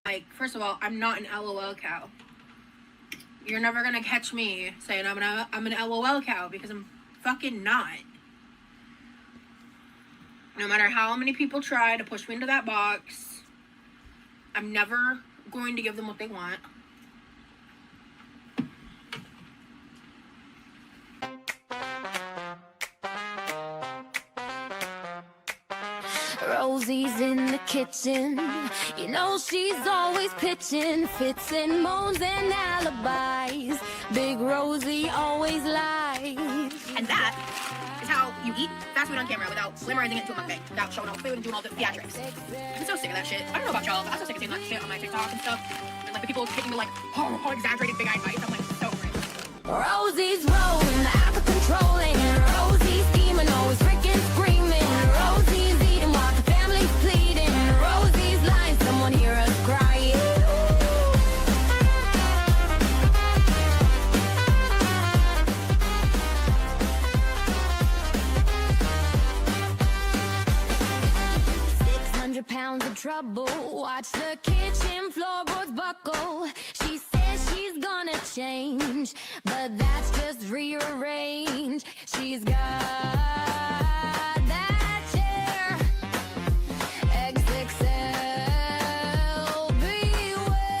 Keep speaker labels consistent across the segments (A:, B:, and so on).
A: Like, first of all, I'm not an LOL cow. You're never gonna catch me saying I'm an LOL cow, because I'm fucking not. No matter how many people try to push me into that box, I'm never going to give them what they want.
B: Rosie's in the kitchen. You know she's always pitching fits and moans and alibis. Big Rosie always lies.
A: And that is how you eat fast food on camera without glamorizing it into a mukbang, without showing all the food and doing all the theatrics. I'm so sick of that shit. I don't know about y'all, but I'm so sick of seeing that shit on my TikTok and stuff. And like the people taking the like, oh exaggerated big eyed bites. I'm like, so great.
B: Rosie's rolling out of control, and Rosie's scheming, always freaking screaming. Rosie's eating while the family's pleading. Rosie's lying, someone hear us crying. £600 of trouble. Watch the kitchen floorboards buckle. She says she's gonna change, but that's just rearrange. She's got that chair, XXL, beware.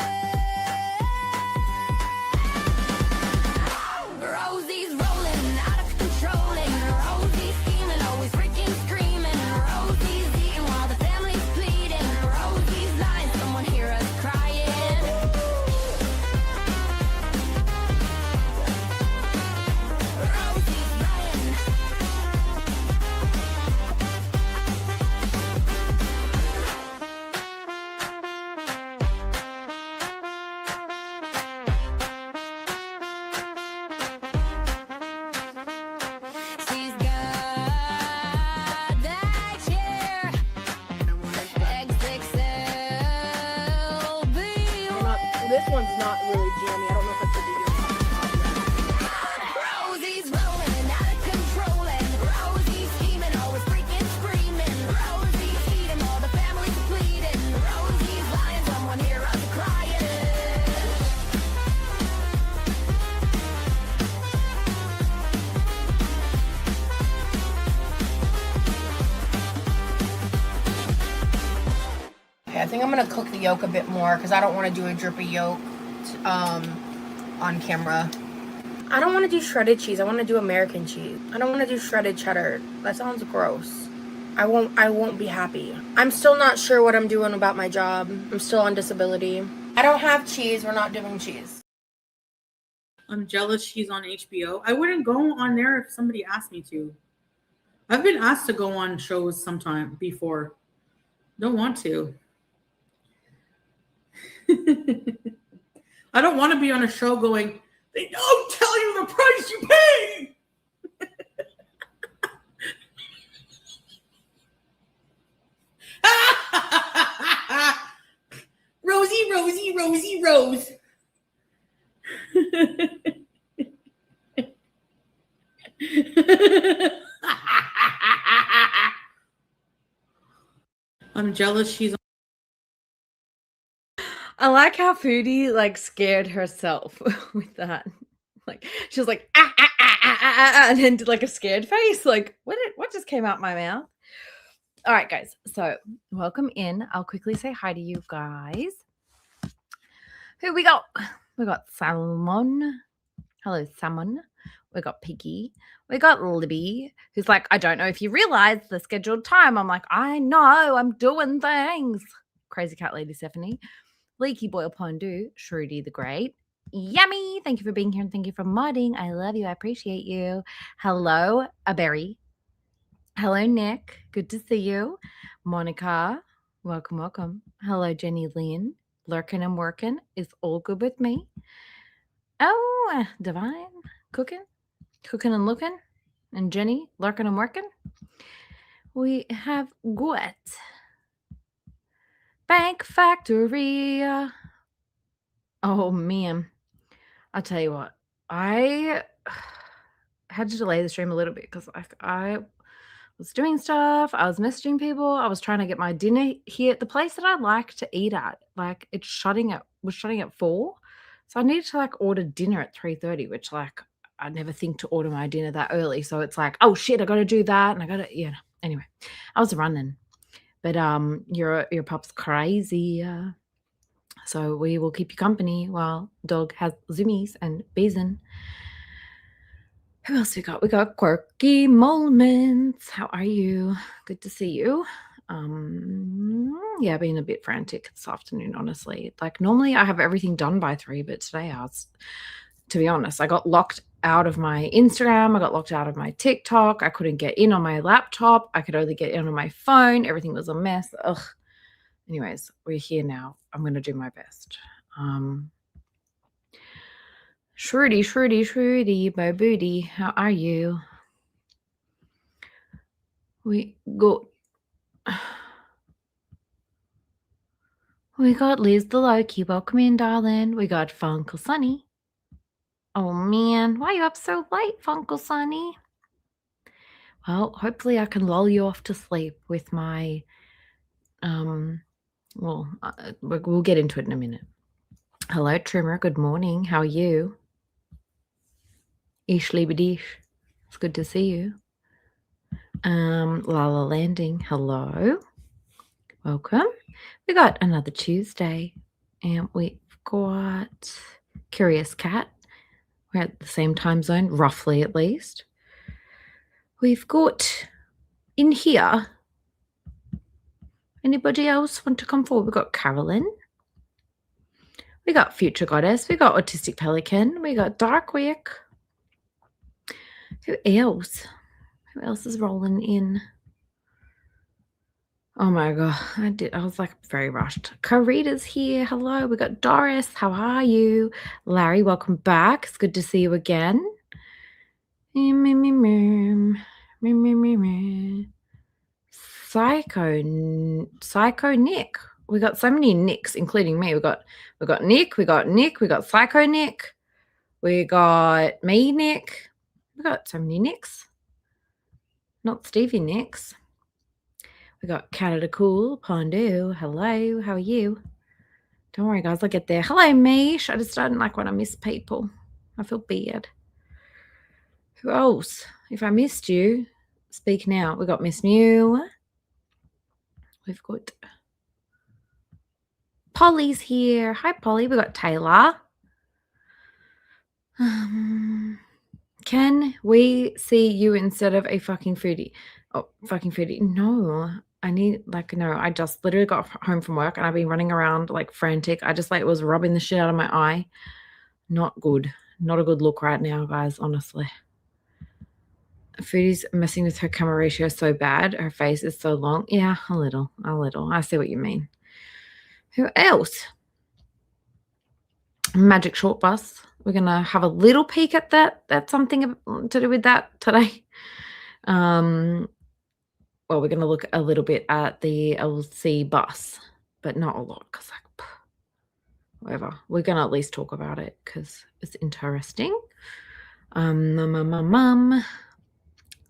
B: Rosie's rolling out of control, and Rosie's scheming, always freaking screaming. Rosie's eating while the family's pleading. Rosie's lying, someone hear us crying. Rosie's lying. She's got that chair, XXL,
A: This one's not really jammy. I don't know if it's
B: Rosie's rolling out of control, and Rosie's scheming, always freaking screaming. Rosie's eating, all the family's pleading. Rosie's lying, someone hear us crying.
A: Okay, I think I'm gonna cook the yolk a bit more because I don't want to do a drippy yolk on camera. I don't want to do shredded cheese. I want to do American cheese. I don't want to do shredded cheddar. That sounds gross. I won't be happy. I'm still not sure what I'm doing about my job. I'm still on disability. I don't have cheese. We're not doing cheese.
C: I'm jealous she's on HBO. I wouldn't go on there if somebody asked me to. I've been asked to go on shows sometime before. Don't want to. I don't want to be on a show going, they don't tell you the price you pay. Rosie, Rosie, Rosie, Rose. I'm jealous she's on.
D: I like how Foodie like scared herself with that. Like she was like ah, ah, ah, ah, ah, ah, and then did like a scared face. Like what just came out my mouth? All right, guys. So welcome in. I'll quickly say hi to you guys. Who we got? We got Salmon. Hello, Salmon. We got Piggy. We got Libby, who's like, I don't know if you realize the scheduled time. I'm like, I know, I'm doing things. Crazy Cat Lady Stephanie. Leaky Boil Pondu, Shruti the Great. Yummy. Thank you for being here and thank you for modding. I love you. I appreciate you. Hello, Berry. Hello, Nick. Good to see you. Monica. Welcome, welcome. Hello, Jenny Lynn. Lurking and working is all good with me. Oh, Divine. Cooking and looking. And Jenny, lurking and working. We have Gwet. Bank Factory. Oh, man. I'll tell you what. I had to delay the stream a little bit because I was doing stuff. I was messaging people. I was trying to get my dinner here. The place that I like to eat at, like was shutting at 4. So I needed to like order dinner at 3:30, which like I never think to order my dinner that early. So it's like, oh shit, I gotta do that. And I gotta, anyway, I was running. But your pup's crazy. So we will keep you company while dog has zoomies and Basin. Who else we got? We got Quirky Moments. How are you? Good to see you. Yeah, being a bit frantic this afternoon, honestly. Like normally I have everything done by 3, but today to be honest, I got locked out of my Instagram. I got locked out of my TikTok. I couldn't get in on my laptop. I could only get in on my phone. Everything was a mess. Ugh. Anyways, we're here now. I'm going to do my best. Shrudy, my booty. How are you? We got Liz the Loki. Welcome in, darling. We got Funkle Sunny. Oh man, why are you up so late, Funkle Sunny? Well, hopefully I can lull you off to sleep with my we'll get into it in a minute. Hello, Trimmer. Good morning. How are you? Ish Liebedish. It's good to see you. Lala Landing. Hello. Welcome. We got another Tuesday, and we've got Curious Cat. We're at the same time zone, roughly at least. We've got in here. Anybody else want to come forward? We've got Carolyn. We got Future Goddess. We got Autistic Pelican. We got Dark Wick. Who else? Who else is rolling in? Oh my god, I was like very rushed. Carita's here. Hello. We got Doris. How are you? Larry, welcome back. It's good to see you again. Psycho Nick. We got so many Nicks, including me. We got Nick, we got Psycho Nick, we got me Nick. We got so many Nicks. Not Stevie Nicks. We got Canada Cool, Pondu. Hello, how are you? Don't worry, guys, I'll get there. Hello, Mish. I just don't like when I miss people. I feel bad. Who else? If I missed you, speak now. We got Miss Mew. We've got Polly's here. Hi, Polly. We got Taylor. Can we see you instead of a fucking foodie? Oh, fucking foodie. No, I just literally got home from work and I've been running around like frantic. I just was rubbing the shit out of my eye. Not good. Not a good look right now, guys, honestly. Foodie's messing with her camera ratio so bad. Her face is so long. Yeah, a little. I see what you mean. Who else? Magic Short Bus. We're going to have a little peek at that. That's something to do with that today. Well, we're going to look a little bit at the LC bus, but not a lot because whatever. We're going to at least talk about it because it's interesting.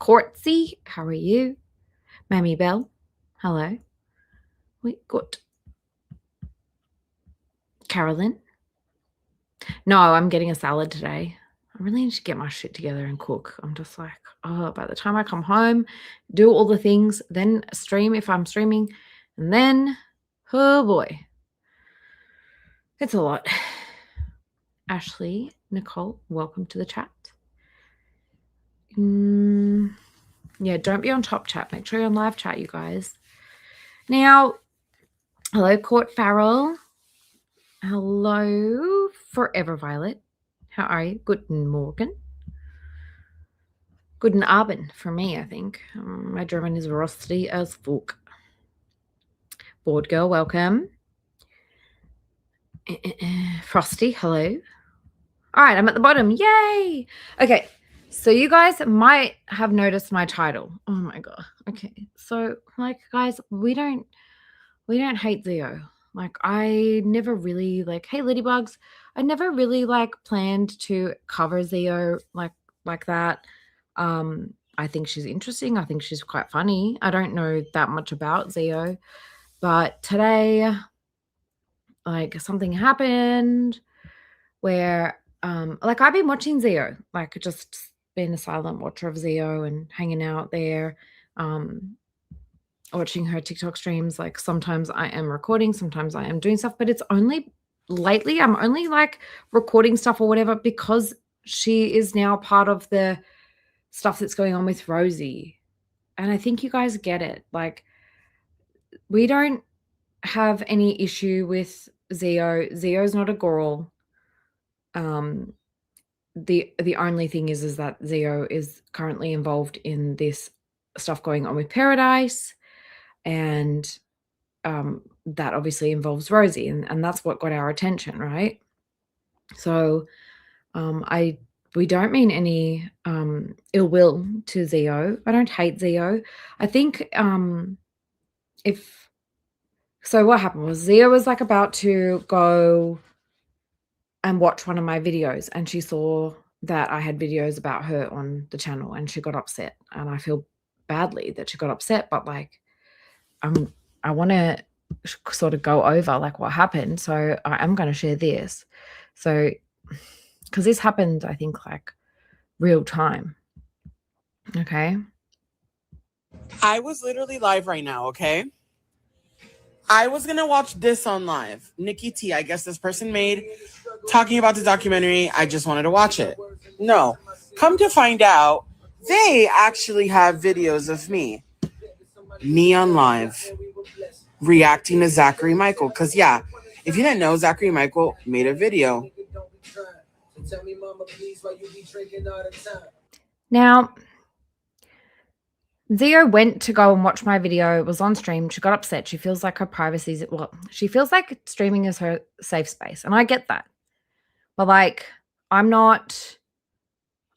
D: Courtsy, how are you? Mammy Bell, hello. We got Carolyn. No, I'm getting a salad today. I really need to get my shit together and cook. I'm just like, by the time I come home, do all the things, then stream if I'm streaming, and then, oh boy, it's a lot. Ashley, Nicole, welcome to the chat. Yeah, don't be on top chat. Make sure you're on live chat, you guys. Now, hello, Court Farrell. Hello, Forever Violet. How are you? Guten Morgen. Guten Abend for me, I think. My German is rusty as fuck. Board Girl, welcome. Frosty, hello. All right, I'm at the bottom. Yay! Okay, so you guys might have noticed my title. Oh my god. Okay, so guys, we don't hate Zio. I never really hey Ladybugs. I never really planned to cover Zio like that. I think she's interesting. I think she's quite funny. I don't know that much about Zio, but today, like, something happened where, like, I've been watching Zio, like, just being a silent watcher of Zio and hanging out there, watching her TikTok streams. Like, sometimes I am recording, sometimes I am doing stuff, but it's only lately I'm only like recording stuff or whatever because she is now part of the stuff that's going on with Rosie. And I think you guys get it. Like, we don't have any issue with Zio. Zio's not a girl. The only thing is that Zio is currently involved in this stuff going on with Paradise, and that obviously involves Rosie, and that's what got our attention, right? So we don't mean any ill will to Zio. I don't hate Zio. I think so what happened was Zio was like about to go and watch one of my videos, and she saw that I had videos about her on the channel, and she got upset, and I feel badly that she got upset, but like I want to sort of go over like what happened, so I am going to share this. So because this happened, I think, like real time. Okay.
E: I was literally live right now, okay? I was going to watch this on live. Nikki T, I guess this person made, talking about the documentary. I just wanted to watch it. No. Come to find out, they actually have videos of me on live, reacting to Zachary Michael. Because, yeah, if you didn't know, Zachary Michael made a video.
D: Now, Zio went to go and watch my video. It was on stream. She got upset. She feels like her privacy is, well, she feels like streaming is her safe space. And I get that. But like, I'm not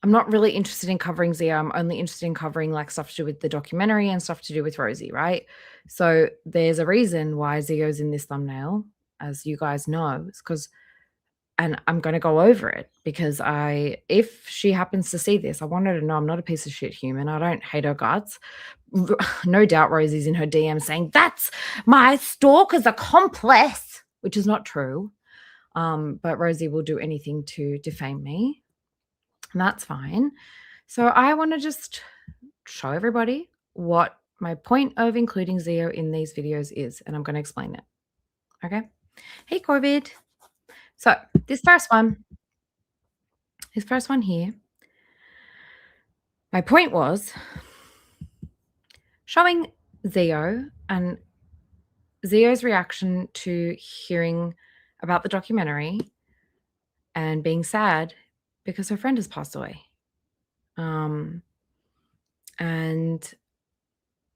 D: really interested in covering Zio. I'm only interested in covering like stuff to do with the documentary and stuff to do with Rosie, right? So there's a reason why Zio's in this thumbnail, as you guys know. It's because, and I'm going to go over it because if she happens to see this, I want her to know I'm not a piece of shit human. I don't hate her guts. No doubt Rosie's in her DM saying, that's my stalker's accomplice, which is not true. But Rosie will do anything to defame me. And that's fine. So I want to just show everybody what my point of including Zio in these videos is, and I'm going to explain it. Okay? Hey, Corbett. So this first one here, my point was showing Zio and Zio's reaction to hearing about the documentary and being sad because her friend has passed away. And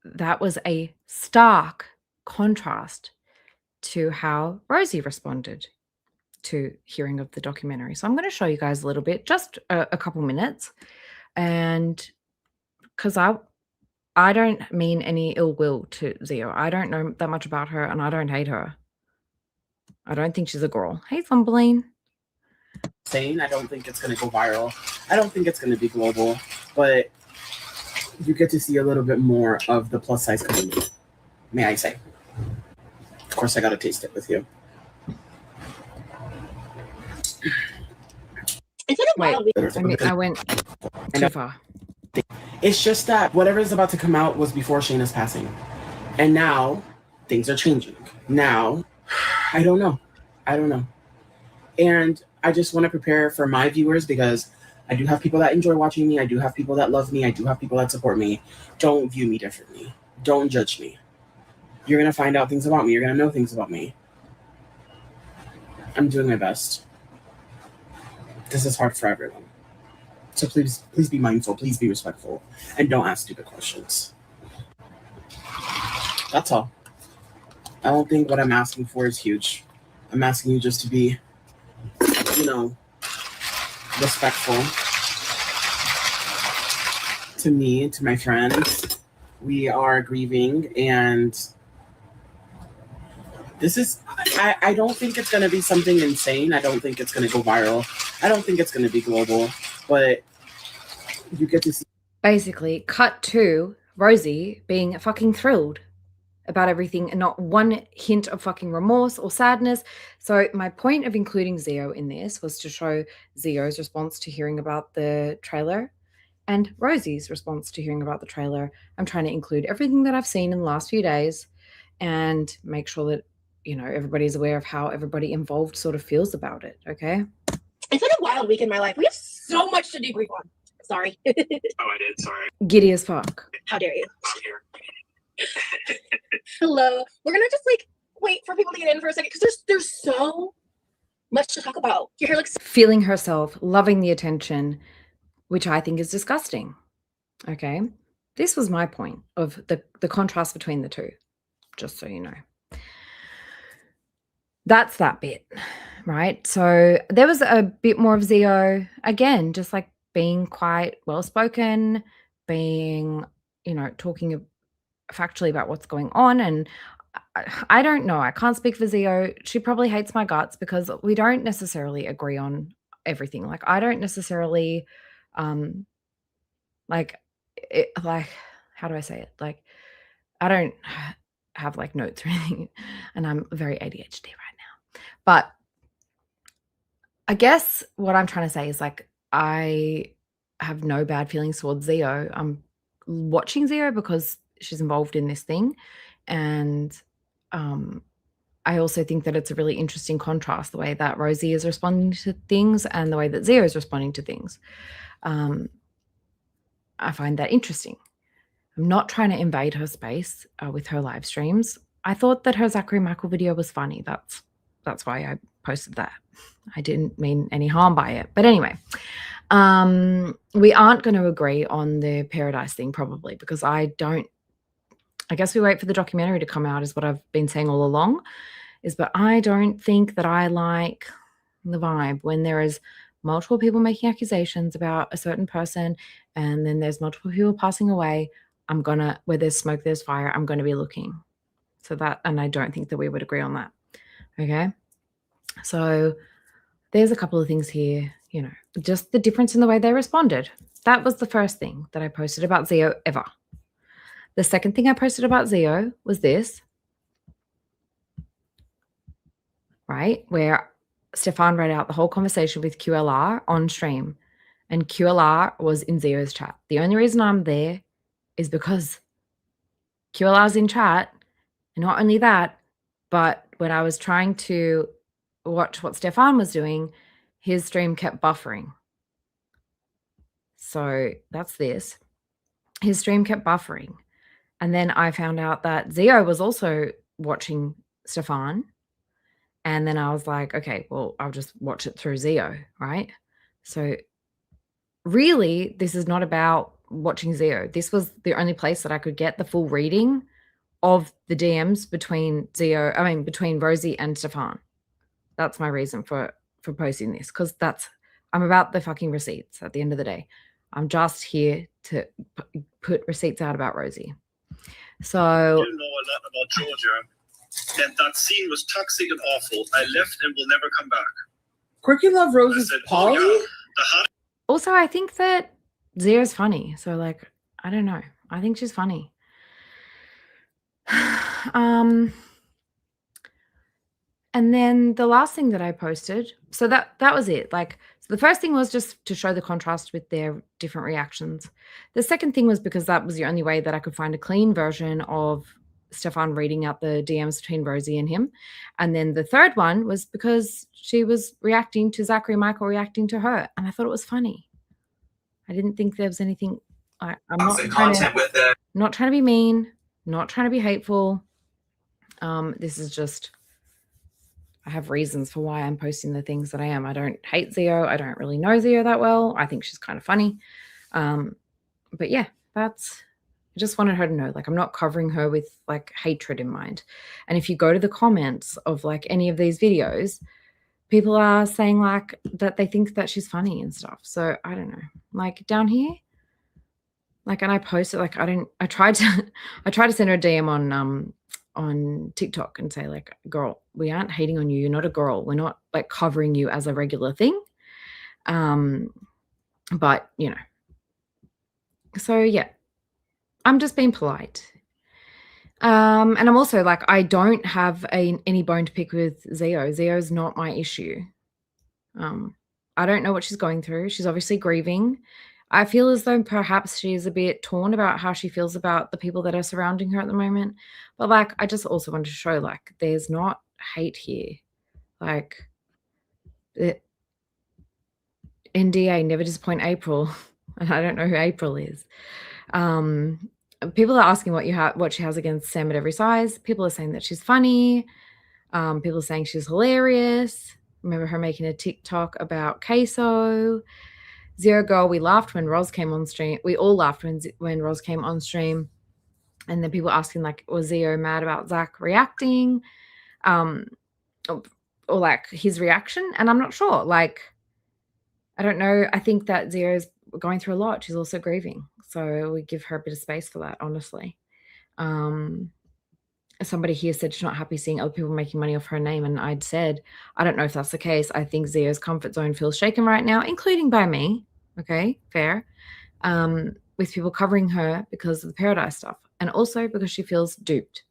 D: that was a stark contrast to how Rosie responded to hearing of the documentary. So I'm going to show you guys a little bit, just a couple minutes. And because I don't mean any ill will to Zio. I don't know that much about her, and I don't hate her. I don't think she's a girl. Hey, Thumbling.
E: Saying I don't think it's going to go viral. I don't think it's going to be global, but you get to see a little bit more of the plus size community, may I say. Of course, I got to taste it with you.
D: Wait, I went too far.
E: It's just that whatever is about to come out was before Shayna's passing. And now things are changing. Now, I don't know. And I just want to prepare for my viewers because I do have people that enjoy watching me. I do have people that love me. I do have people that support me. Don't view me differently. Don't judge me. You're going to find out things about me. You're going to know things about me. I'm doing my best. This is hard for everyone. So please be mindful. Please be respectful. And don't ask stupid questions. That's all. I don't think what I'm asking for is huge. I'm asking you just to be, respectful to me, to my friends. We are grieving, and this is, I don't think it's going to be something insane. I don't think it's going to go viral. I don't think it's going to be global, but you get to see
D: basically cut to Rosie being fucking thrilled about everything and not one hint of fucking remorse or sadness. So my point of including Zio in this was to show Zio's response to hearing about the trailer and Rosie's response to hearing about the trailer. I'm trying to include everything that I've seen in the last few days and make sure that, you know, everybody's aware of how everybody involved sort of feels about it, okay?
A: It's like a wild week in my life. We have so much to debrief on. Sorry.
F: Oh, I did. Sorry.
D: Giddy as fuck.
A: How dare you?
F: I'm here.
A: Hello. We're gonna just like wait for people to get in for a second because there's so much to talk about. You're here like
D: Feeling herself, loving the attention, which I think is disgusting. Okay. This was my point of the contrast between the two, just so you know. That's that bit, right? So there was a bit more of Zio, again, just like being quite well-spoken, being, you know, talking factually about what's going on. And I don't know. I can't speak for Zio. She probably hates my guts because we don't necessarily agree on everything. Like, I don't necessarily, like, how do I say it? Like, I don't have like notes or anything, and I'm very ADHD right now. But I guess what I'm trying to say is like, I have no bad feelings towards Zio. I'm watching Zio because she's involved in this thing. And I also think that it's a really interesting contrast, the way that Rosie is responding to things and the way that Zio is responding to things. I find that interesting. I'm not trying to invade her space with her live streams. I thought that her Zachary Michael video was funny. That's why I posted that. I didn't mean any harm by it. But anyway, we aren't going to agree on the Paradise thing probably because I guess we wait for the documentary to come out is what I've been saying all along, but I don't think that I like the vibe when there is multiple people making accusations about a certain person and then there's multiple people passing away. Where there's smoke, there's fire. I'm going to be looking. And I don't think that we would agree on that. Okay. So there's a couple of things here, you know, just the difference in the way they responded. That was the first thing that I posted about Zio ever. The second thing I posted about Zio was this, right? Where Stefan read out the whole conversation with QLR on stream, and QLR was in Zio's chat. The only reason I'm there is because QLR's in chat, and not only that, but when I was trying to watch what Stefan was doing, his stream kept buffering. So that's this. His stream kept buffering. And then I found out that Zio was also watching Stefan. And then I was like, okay, well, I'll just watch it through Zio, right? So really, this is not about watching Zio. This was the only place that I could get the full reading of the DMs between Rosie and Stefan. That's my reason for posting this, because I'm about the fucking receipts at the end of the day. I'm just here to put receipts out about Rosie. So
F: I didn't know a lot about Georgia, and that scene was toxic and awful. I left and will never come back.
E: Quirky Love
F: I
E: Rosie's
F: said,
E: Polly?
F: oh, yeah, the hot
D: also, I think that Zio's funny. So like, I don't know. I think she's funny. And then the last thing that I posted, so that was it. Like, so the first thing was just to show the contrast with their different reactions. The second thing was because that was the only way that I could find a clean version of Stefan reading out the DMs between Rosie and him. And then the third one was because she was reacting to Zachary Michael reacting to her. And I thought it was funny. I didn't think there was anything. I'm not trying to be mean, not trying to be hateful. This is just, I have reasons for why I'm posting the things that I am. I don't hate Zio. I don't really know Zio that well. I think she's kind of funny. But yeah, I just wanted her to know, like, I'm not covering her with like hatred in mind. And if you go to the comments of like any of these videos, people are saying like that they think that she's funny and stuff. So I don't know, like down here, like, and I posted, like, I tried to send her a DM on TikTok and say like, girl, we aren't hating on you. You're not a girl. We're not like covering you as a regular thing. But you know, So yeah, I'm just being polite. And I'm also like, I don't have any bone to pick with Zio. Zio's not my issue. I don't know what she's going through. She's obviously grieving. I feel as though perhaps she's a bit torn about how she feels about the people that are surrounding her at the moment. But like, I just also wanted to show like there's not hate here. Like, NDA, never disappoint April. And I don't know who April is. People are asking what she has against Sam at every size. People are saying that she's funny. People are saying she's hilarious. Remember her making a TikTok about queso. Zero Girl, we laughed when Roz came on stream. We all laughed when Roz came on stream. And then people asking like, was Zio mad about Zach reacting? Or like his reaction? And I'm not sure. Like, I don't know. I think that Zio's going through a lot. She's also grieving. So we give her a bit of space for that, honestly. Somebody here said she's not happy seeing other people making money off her name. And I'd said, I don't know if that's the case. I think Zio's comfort zone feels shaken right now, including by me. Okay, fair. With people covering her because of the Paradise stuff. And also because she feels duped,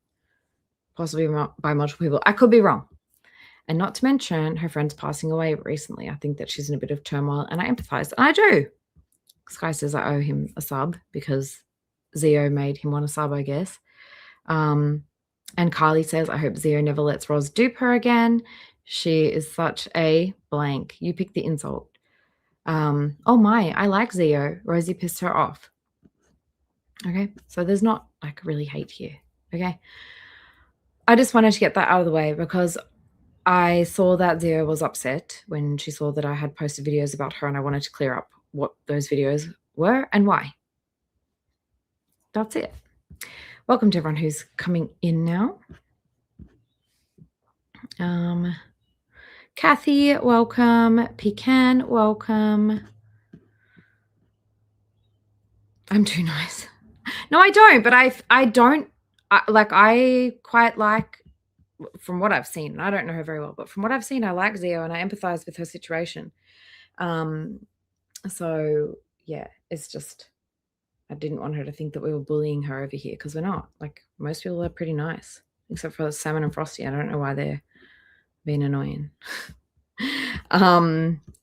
D: possibly by multiple people. I could be wrong. And not to mention her friend's passing away recently. I think that she's in a bit of turmoil and I empathize. And I do. Sky says I owe him a sub because Zio made him want a sub, I guess. And Carly says, I hope Zio never lets Roz dupe her again. She is such a blank. You pick the insult. Oh my, I like Zio. Rosie pissed her off. Okay, so there's not like really hate here. Okay. I just wanted to get that out of the way because I saw that Zio was upset when she saw that I had posted videos about her and I wanted to clear up what those videos were and why. That's it. Welcome to everyone who's coming in now. Kathy, welcome. Pecan, welcome. I'm too nice. No, I don't, but I don't I quite like, from what I've seen, and I don't know her very well, but from what I've seen, I like Zio and I empathize with her situation. So yeah, it's just, I didn't want her to think that we were bullying her over here because we're not. Like, most people are pretty nice, except for Salmon and Frosty. I don't know why they're being annoying.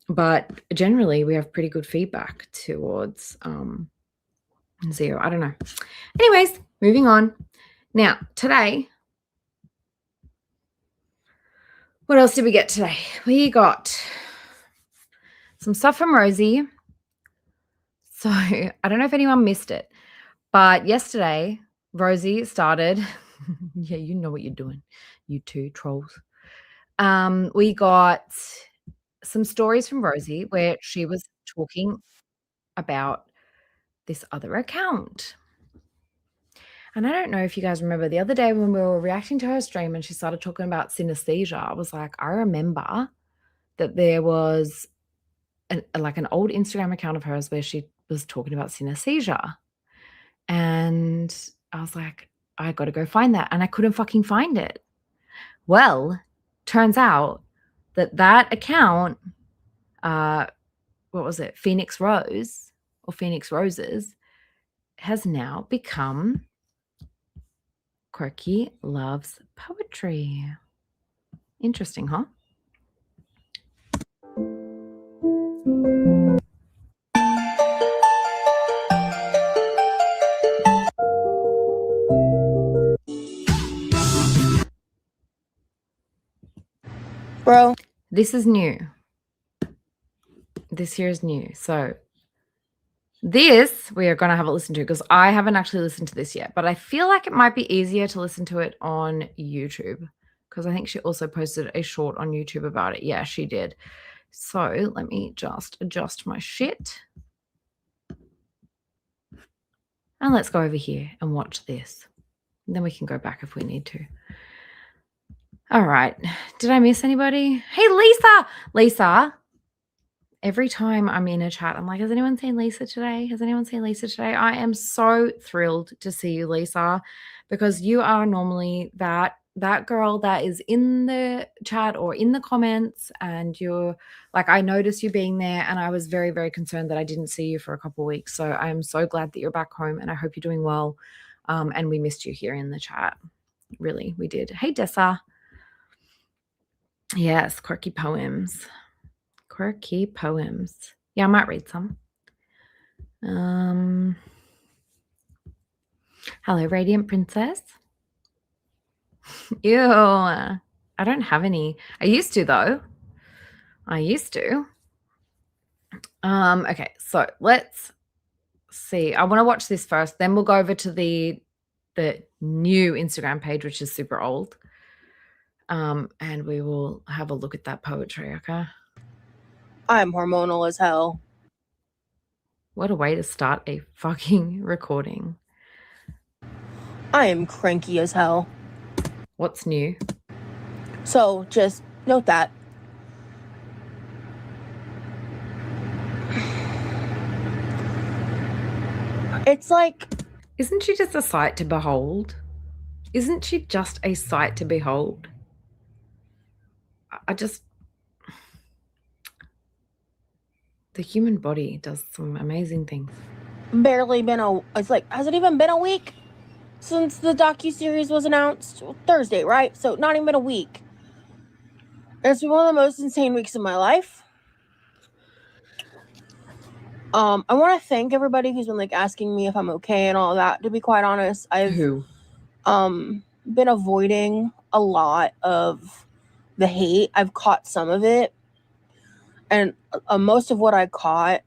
D: But generally, we have pretty good feedback towards Zio. I don't know. Anyways, moving on. Now, today, what else did we get today? We got some stuff from Rosie. So I don't know if anyone missed it, but yesterday Rosie started, yeah, you know what you're doing, you two trolls. We got some stories from Rosie where she was talking about this other account. And I don't know if you guys remember the other day when we were reacting to her stream and she started talking about synesthesia. I was like, I remember that there was an old Instagram account of hers where she was talking about synesthesia. And I was like, I got to go find that. And I couldn't fucking find it. Well, turns out that account, what was it? Phoenix Rose or Phoenix Roses has now become Quirky Loves Poetry. Interesting, huh?
A: Bro.
D: This is new. This here is new. So this we are going to have a listen to because I haven't actually listened to this yet, but I feel like it might be easier to listen to it on YouTube because I think she also posted a short on YouTube about it. Yeah, she did. So let me just adjust my shit. And let's go over here and watch this. And then we can go back if we need to. All right. Did I miss anybody? Hey, Lisa. Lisa. Every time I'm in a chat, I'm like, has anyone seen Lisa today? Has anyone seen Lisa today? I am so thrilled to see you, Lisa, because you are normally that that girl that is in the chat or in the comments, and you're like, I noticed you being there, and I was very, very concerned that I didn't see you for a couple of weeks. So I'm so glad that you're back home, and I hope you're doing well. And we missed you here in the chat. Really, we did. Hey, Dessa. Yes, quirky poems. Quirky poems. Yeah, I might read some. Hello, Radiant Princess. Ew. I don't have any. I used to, though. I used to. Okay, so let's see. I want to watch this first. Then we'll go over to the new Instagram page, which is super old. And we will have a look at that poetry, okay?
A: I'm hormonal as hell.
D: What a way to start a fucking recording.
A: I am cranky as hell.
D: What's new?
A: So just note that. It's like,
D: Isn't she just a sight to behold? Isn't she just a sight to behold? I just... The human body does some amazing things.
A: barely been it's like, has it even been a week since the docuseries was announced? Thursday, right? So not even been a week. It's been one of the most insane weeks of my life. I want to thank everybody who's been like asking me if I'm okay and all that. To be quite honest, I've been avoiding a lot of the hate. I've caught some of it, and most of what I caught,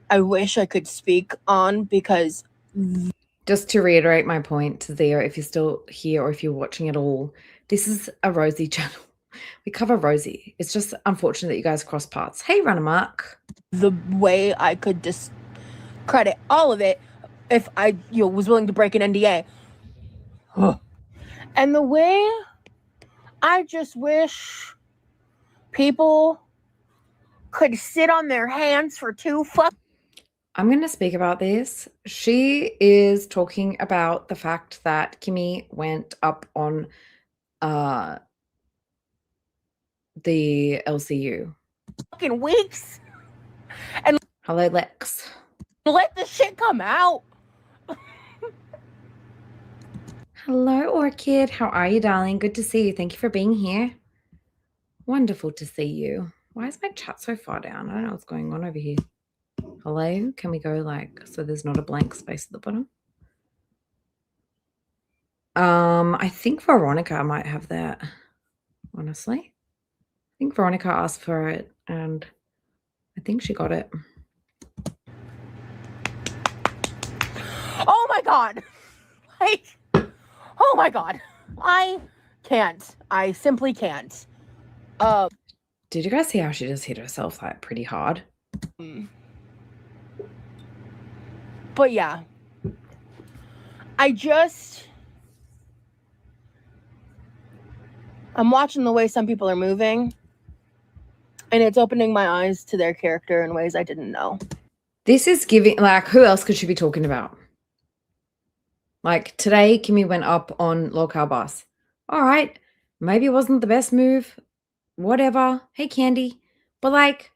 A: I wish I could speak on, because
D: just to reiterate my point to Zia, if you're still here or if you're watching at all, this is a Rosie channel. We cover Rosie. It's just unfortunate that you guys cross paths. Hey, Runamark.
A: The way I could discredit all of it if I was willing to break an NDA. And the way I just wish people could sit on their hands for
D: I'm going to speak about this. She is talking about the fact that Kimmy went up on the LCU.
A: fucking weeks and
D: Hello, Lex.
A: let the shit come out.
D: Hello, Orchid. How are you, darling? Good to see you. Thank you for being here. Wonderful to see you. Why is my chat so far down? I don't know what's going on over here. Hello? Can we go like so there's not a blank space at the bottom? I think Veronica might have that, honestly. I think Veronica asked for it, and I think she got it.
A: Oh my god. Like, oh my god. I can't. I simply can't.
D: Did you guys see how she just hit herself like pretty hard?
A: But yeah. I'm watching the way some people are moving, and it's opening my eyes to their character in ways I didn't know.
D: This is giving, like, who else could she be talking about? Like, today, Kimmy went up on low-carb bus. All right, maybe it wasn't the best move, whatever. Hey, Candy. But, like,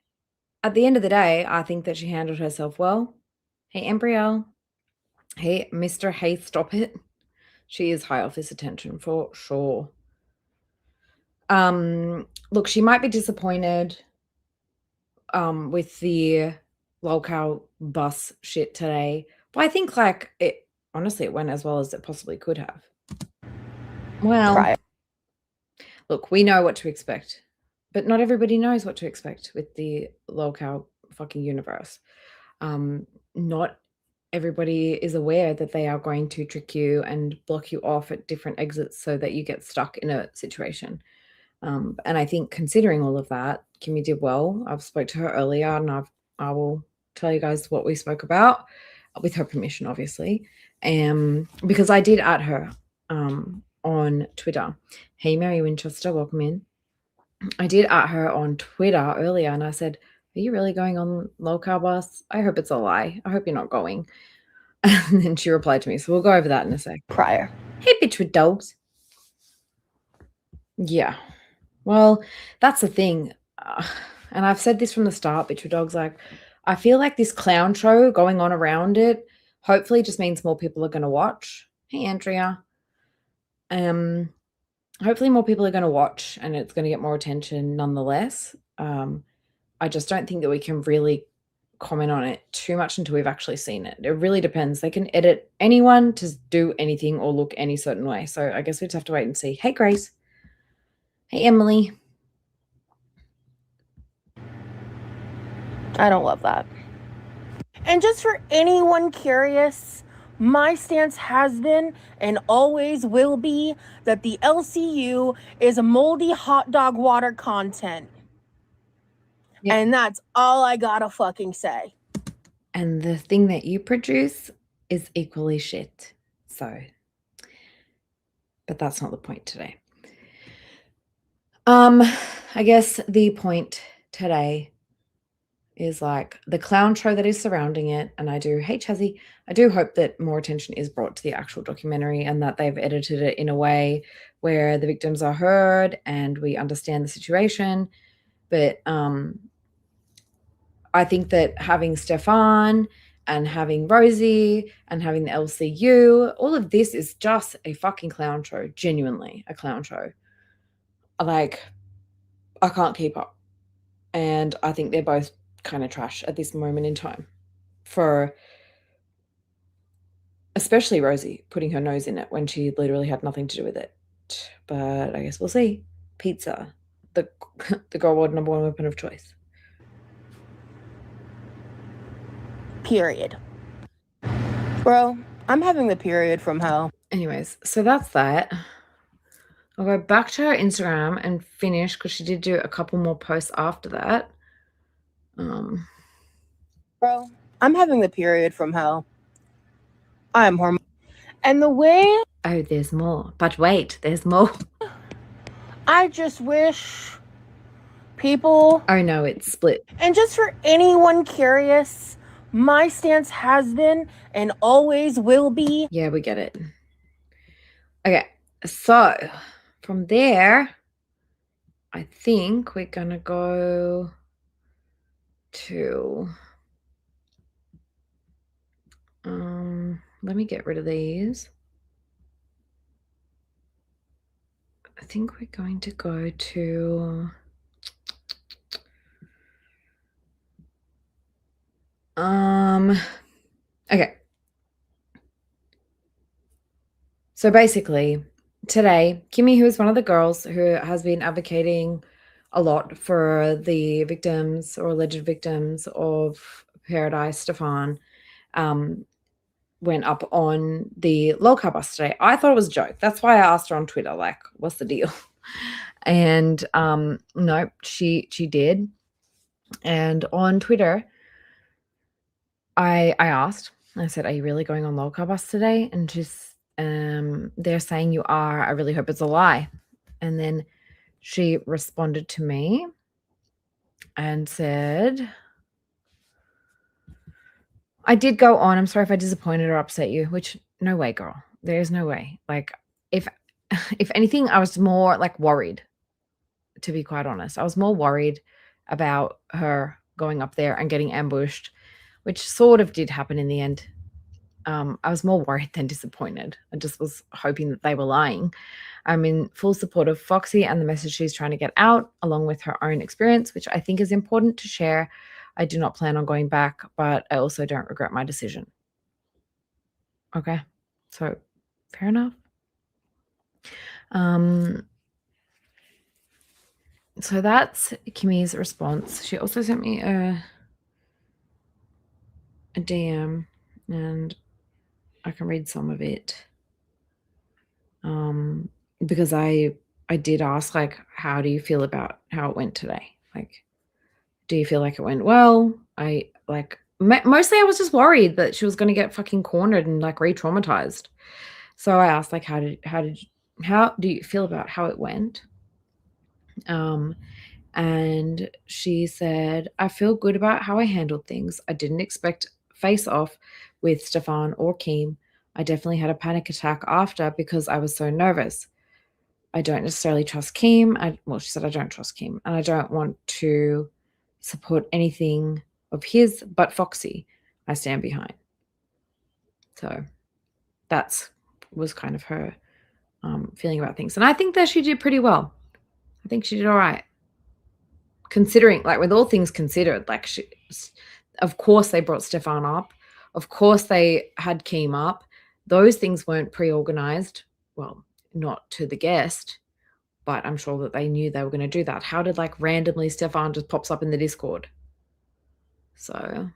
D: at the end of the day, I think that she handled herself well. Hey, Embryo. Hey, Mr. Hey, stop it. She is high off this attention for sure. Look, she might be disappointed with the low-carb bus shit today, but I think, like, honestly, it went as well as it possibly could have. Well, look, we know what to expect, but not everybody knows what to expect with the low-carb fucking universe. Not everybody is aware that they are going to trick you and block you off at different exits so that you get stuck in a situation. And I think considering all of that, Kimmy did well. I've spoke to her earlier, and I will tell you guys what we spoke about with her permission, obviously. Because I did at her on Twitter. Hey, Mary Winchester, welcome in. I did at her on Twitter earlier, and I said, are you really going on low-carb bus? I hope it's a lie. I hope you're not going. And then she replied to me, so we'll go over that in a sec.
A: Prior.
D: Hey, bitch with dogs. Yeah. Well, that's the thing. And I've said this from the start, Bitch with Dogs. Like, I feel like this clown show going on around it hopefully just means more people are going to watch. Hey, Andrea. Hopefully more people are going to watch and it's going to get more attention nonetheless. I just don't think that we can really comment on it too much until we've actually seen it. It really depends. They can edit anyone to do anything or look any certain way. So I guess we just have to wait and see. Hey, Grace. Hey, Emily.
A: I don't love that. And just for anyone curious, my stance has been and always will be that the LCU is a moldy hot dog water content.
D: Yep.
A: And that's all I gotta fucking say.
D: And the thing that you produce is equally shit. So, but that's not the point today. I guess the point today is like the clown show that is surrounding it. And I do, hey, Chazzy, I do hope that more attention is brought to the actual documentary and that they've edited it in a way where the victims are heard and we understand the situation. But I think that having Stefan and having Rosie and having the LCU, all of this is just a fucking clown show, genuinely a clown show. Like, I can't keep up. And I think they're both kind of trash at this moment in time. For especially Rosie putting her nose in it when she literally had nothing to do with it. But I guess we'll see. Pizza, the girl war number one weapon of choice.
A: Period. Bro, I'm having the period from hell.
D: Anyways, so that's that. I'll go back to her Instagram and finish because she did do a couple more posts after that.
A: Bro, I'm having the period from hell. I'm hormonal. And the way
D: Oh, there's more. But wait, there's more.
A: I just wish people.
D: Oh no, it's split.
A: And just for anyone curious, my stance has been and always will be.
D: Yeah, we get it. Okay, so from there, I think we're gonna go to let me get rid of these. I think we're going to go to okay. So basically, today, Kimmy, who is one of the girls who has been advocating a lot for the victims or alleged victims of Paradise Stefan, went up on the lolcar bus today. I thought it was a joke. That's why I asked her on Twitter, like, what's the deal? And no, she did. And on Twitter, I asked, I said, are you really going on lolcar bus today? And she's they're saying you are. I really hope it's a lie. And then she responded to me and said, I did go on. I'm sorry if I disappointed or upset you, which no way, girl. There's no way. Like, if anything, I was more like worried, to be quite honest. I was more worried about her going up there and getting ambushed, which sort of did happen in the end. I was more worried than disappointed. I just was hoping that they were lying. I'm in full support of Foxy and the message she's trying to get out, along with her own experience, which I think is important to share. I do not plan on going back, but I also don't regret my decision. Okay, so fair enough. So that's Kimmy's response. She also sent me a DM, and I can read some of it. Because I did ask, like, how do you feel about how it went today? Like, do you feel like it went well? I like mostly I was just worried that she was going to get fucking cornered and like re-traumatized. So I asked, like, how do you feel about how it went? And she said, I feel good about how I handled things. I didn't expect face off with Stefan or Keem. I definitely had a panic attack after because I was so nervous. I don't necessarily trust Kim. Well, she said I don't trust Kim, and I don't want to support anything of his but Foxy. I stand behind. So that's was kind of her feeling about things. And I think that she did pretty well. I think she did all right. Considering, like, with all things considered, like, of course they brought Stefan up. Of course they had Keem up. Those things weren't pre-organized. Well, not to the guest, but I'm sure that they knew they were going to do that. How did, like, randomly Stefan just pops up in the Discord? So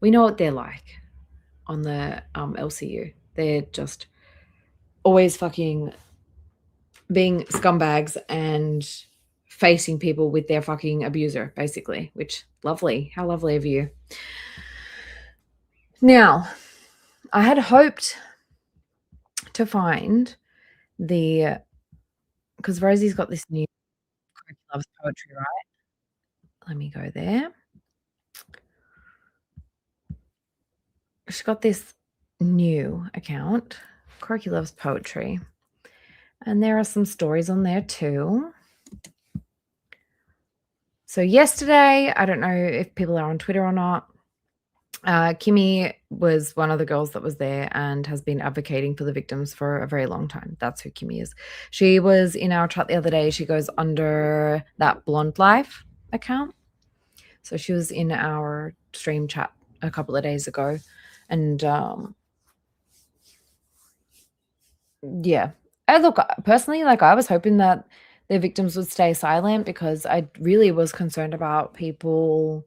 D: we know what they're like on the LCU. They're just always fucking being scumbags and facing people with their fucking abuser, basically, which lovely. How lovely of you. Now, I had hoped to find because Rosie's got this new Croaky Loves Poetry, right? Let me go there. She's got this new account, Croaky Loves Poetry. And there are some stories on there too. So yesterday, I don't know if people are on Twitter or not, Kimmy was one of the girls that was there and has been advocating for the victims for a very long time. That's who Kimmy is. She was in our chat the other day. She goes under that Blonde Life account. So she was in our stream chat a couple of days ago. And yeah. Look, personally, like, I was hoping that the victims would stay silent because I really was concerned about people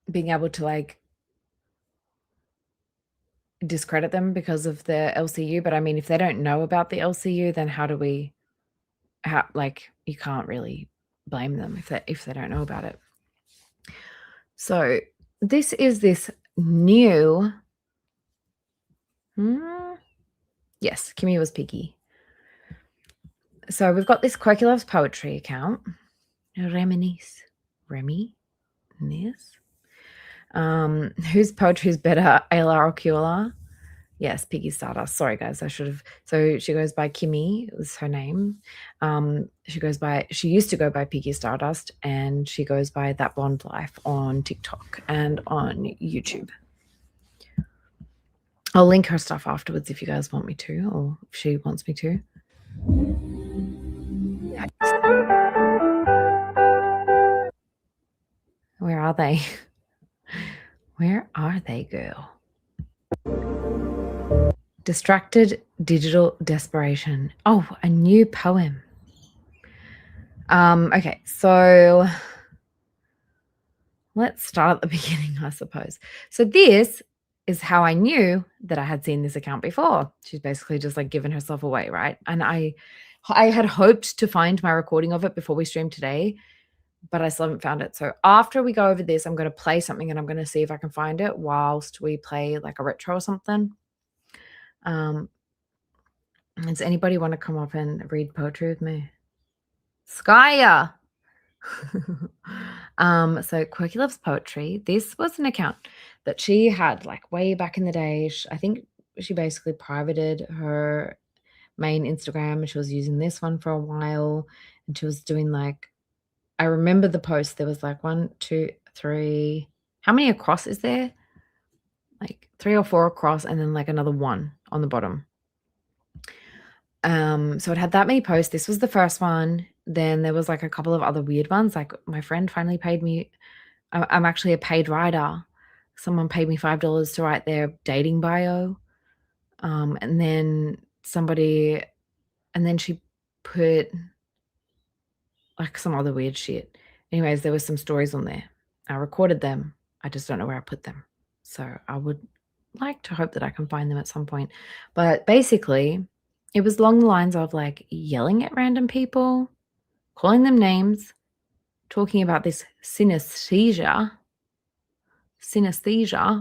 D: being able to, like, discredit them because of the LCU. But I mean, if they don't know about the LCU, then you can't really blame them if they don't know about it. So this is this new yes, Kimmy was picky. So we've got this Quirky Loves Poetry account. Reminisce. Whose poetry is better, Ayla or Kula? Yes, Piggy Stardust. Sorry, guys, I should have. So she goes by Kimmy, it was her name. She used to go by Piggy Stardust, and she goes by That Blonde Life on TikTok and on YouTube. I'll link her stuff afterwards if you guys want me to, or if she wants me to. Where are they? Where are they, girl? Distracted Digital Desperation. Oh, a new poem. Okay, so let's start at the beginning, I suppose. So this is how I knew that I had seen this account before. She's basically just, like, given herself away, right? And I had hoped to find my recording of it before we streamed today, but I still haven't found it. So after we go over this, I'm going to play something and I'm going to see if I can find it whilst we play, like, a retro or something. Does anybody want to come up and read poetry with me? Skya! So Quirky Loves Poetry. This was an account that she had, like, way back in the day. I think she basically privated her main Instagram, and she was using this one for a while, and she was doing, like, I remember the post. There was, like, 1, 2, 3. How many across is there? Like 3 or 4 across, and then, like, another 1 on the bottom. So it had that many posts. This was the first one. Then there was, like, a couple of other weird ones. Like, my friend finally paid me. I'm actually a paid writer. Someone paid me $5 to write their dating bio. And then she put, like, some other weird shit. Anyways, there was some stories on there. I recorded them. I just don't know where I put them. So I would like to hope that I can find them at some point. But basically, it was along the lines of, like, yelling at random people, calling them names, talking about this synesthesia,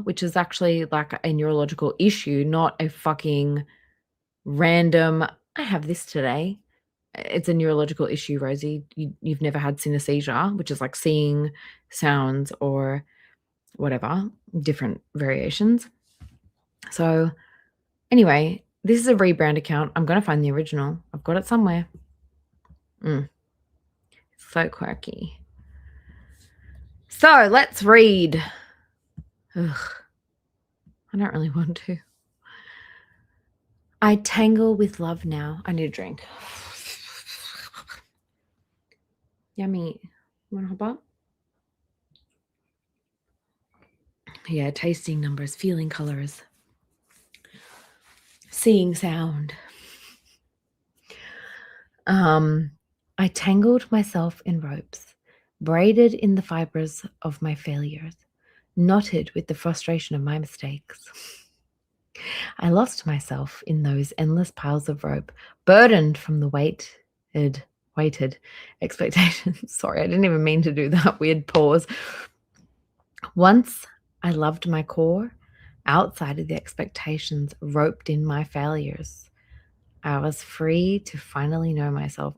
D: which is actually, like, a neurological issue, not a fucking random, I have this today. It's a neurological issue, Rosie. You've never had synesthesia, which is, like, seeing sounds or whatever, different variations. So Anyway, this is a rebrand account. I'm going to find the original. I've got it somewhere. It's so quirky. So let's read. Ugh, I don't really want to. I tangle with love now. I need a drink. Yummy. You want to hop up? Yeah, tasting numbers, feeling colors, seeing sound. I tangled myself in ropes, braided in the fibers of my failures, knotted with the frustration of my mistakes. I lost myself in those endless piles of rope, burdened from the weighted expectations. Sorry, I didn't even mean to do that weird pause. Once I loved my core, outside of the expectations, roped in my failures. I was free to finally know myself.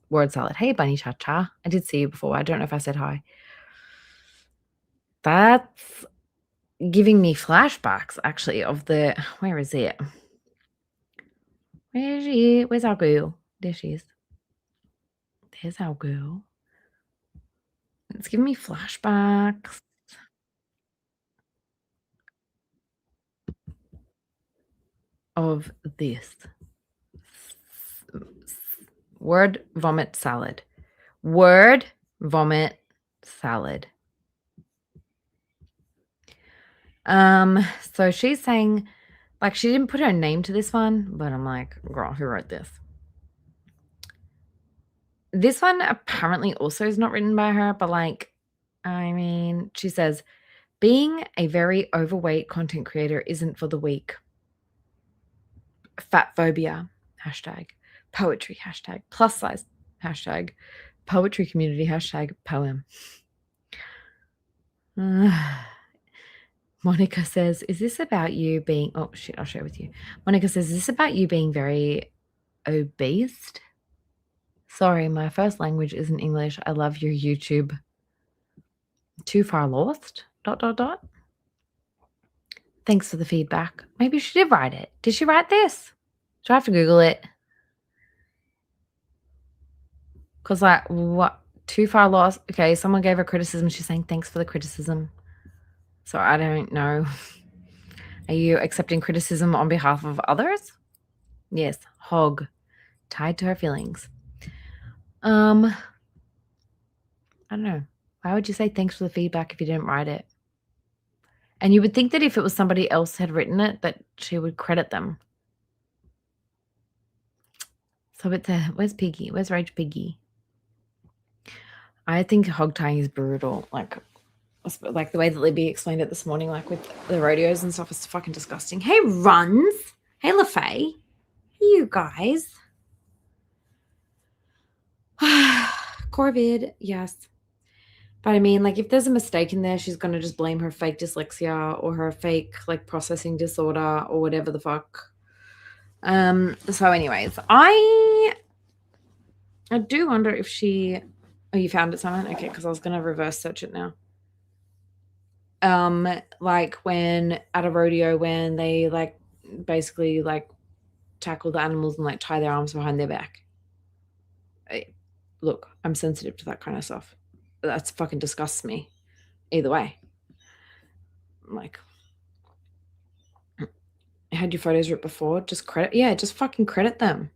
D: Word salad. Hey, Bunny Cha Cha. I did see you before. I don't know if I said hi. That's giving me flashbacks, actually, of the... Where is it? Where is she? Where's our girl? There she is. There's our girl. It's giving me flashbacks. Of this. Word vomit salad. Word vomit salad. So she's saying, like, she didn't put her name to this one, but I'm like, girl, who wrote this? This one apparently also is not written by her, but like, I mean, she says, being a very overweight content creator isn't for the weak. Fat phobia, hashtag. Poetry, hashtag. Plus size, hashtag. Poetry community, hashtag. Poem. Monica says, is this about you being... Oh, shit, I'll share with you. Monica says, is this about you being very obese? Sorry, my first language isn't English. I love your YouTube. Too far lost? ... Thanks for the feedback. Maybe she did write it. Did she write this? Do I have to Google it? Because, like, what? Too far lost? Okay, someone gave her criticism. She's saying thanks for the criticism. So I don't know. Are you accepting criticism on behalf of others? Yes, hog. Tied to her feelings. I don't know. Why would you say thanks for the feedback if you didn't write it? And you would think that if it was somebody else had written it, that she would credit them. So it's where's Piggy? Where's Rage Piggy? I think hog tying is brutal. Like the way that Libby explained it this morning, like with the rodeos and stuff, is fucking disgusting. Hey, Runs. Hey, LaFay. Hey, you guys. Corvid, yes. But I mean, like, if there's a mistake in there, she's going to just blame her fake dyslexia or her fake, like, processing disorder or whatever the fuck. So anyways, I do wonder if she... Oh, you found it, Simon? Okay, because I was going to reverse search it now. Like, when at a rodeo, when they, like, basically, like, tackle the animals and, like, tie their arms behind their back. Look, I'm sensitive to that kind of stuff. That fucking disgusts me. Either way. Like, had your photos ripped before? Just fucking credit them.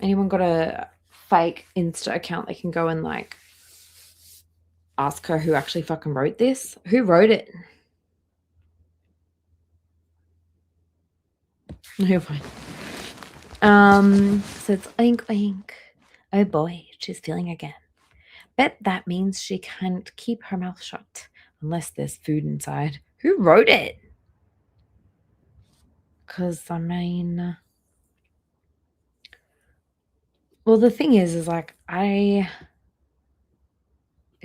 D: Anyone got a fake Insta account they can go and, like, ask her who actually fucking wrote this? Who wrote it? No, fine. So it's oink oink. Oh boy, she's feeling again. Bet that means she can't keep her mouth shut unless there's food inside. Who wrote it? Because, I mean... Well, the thing is like, it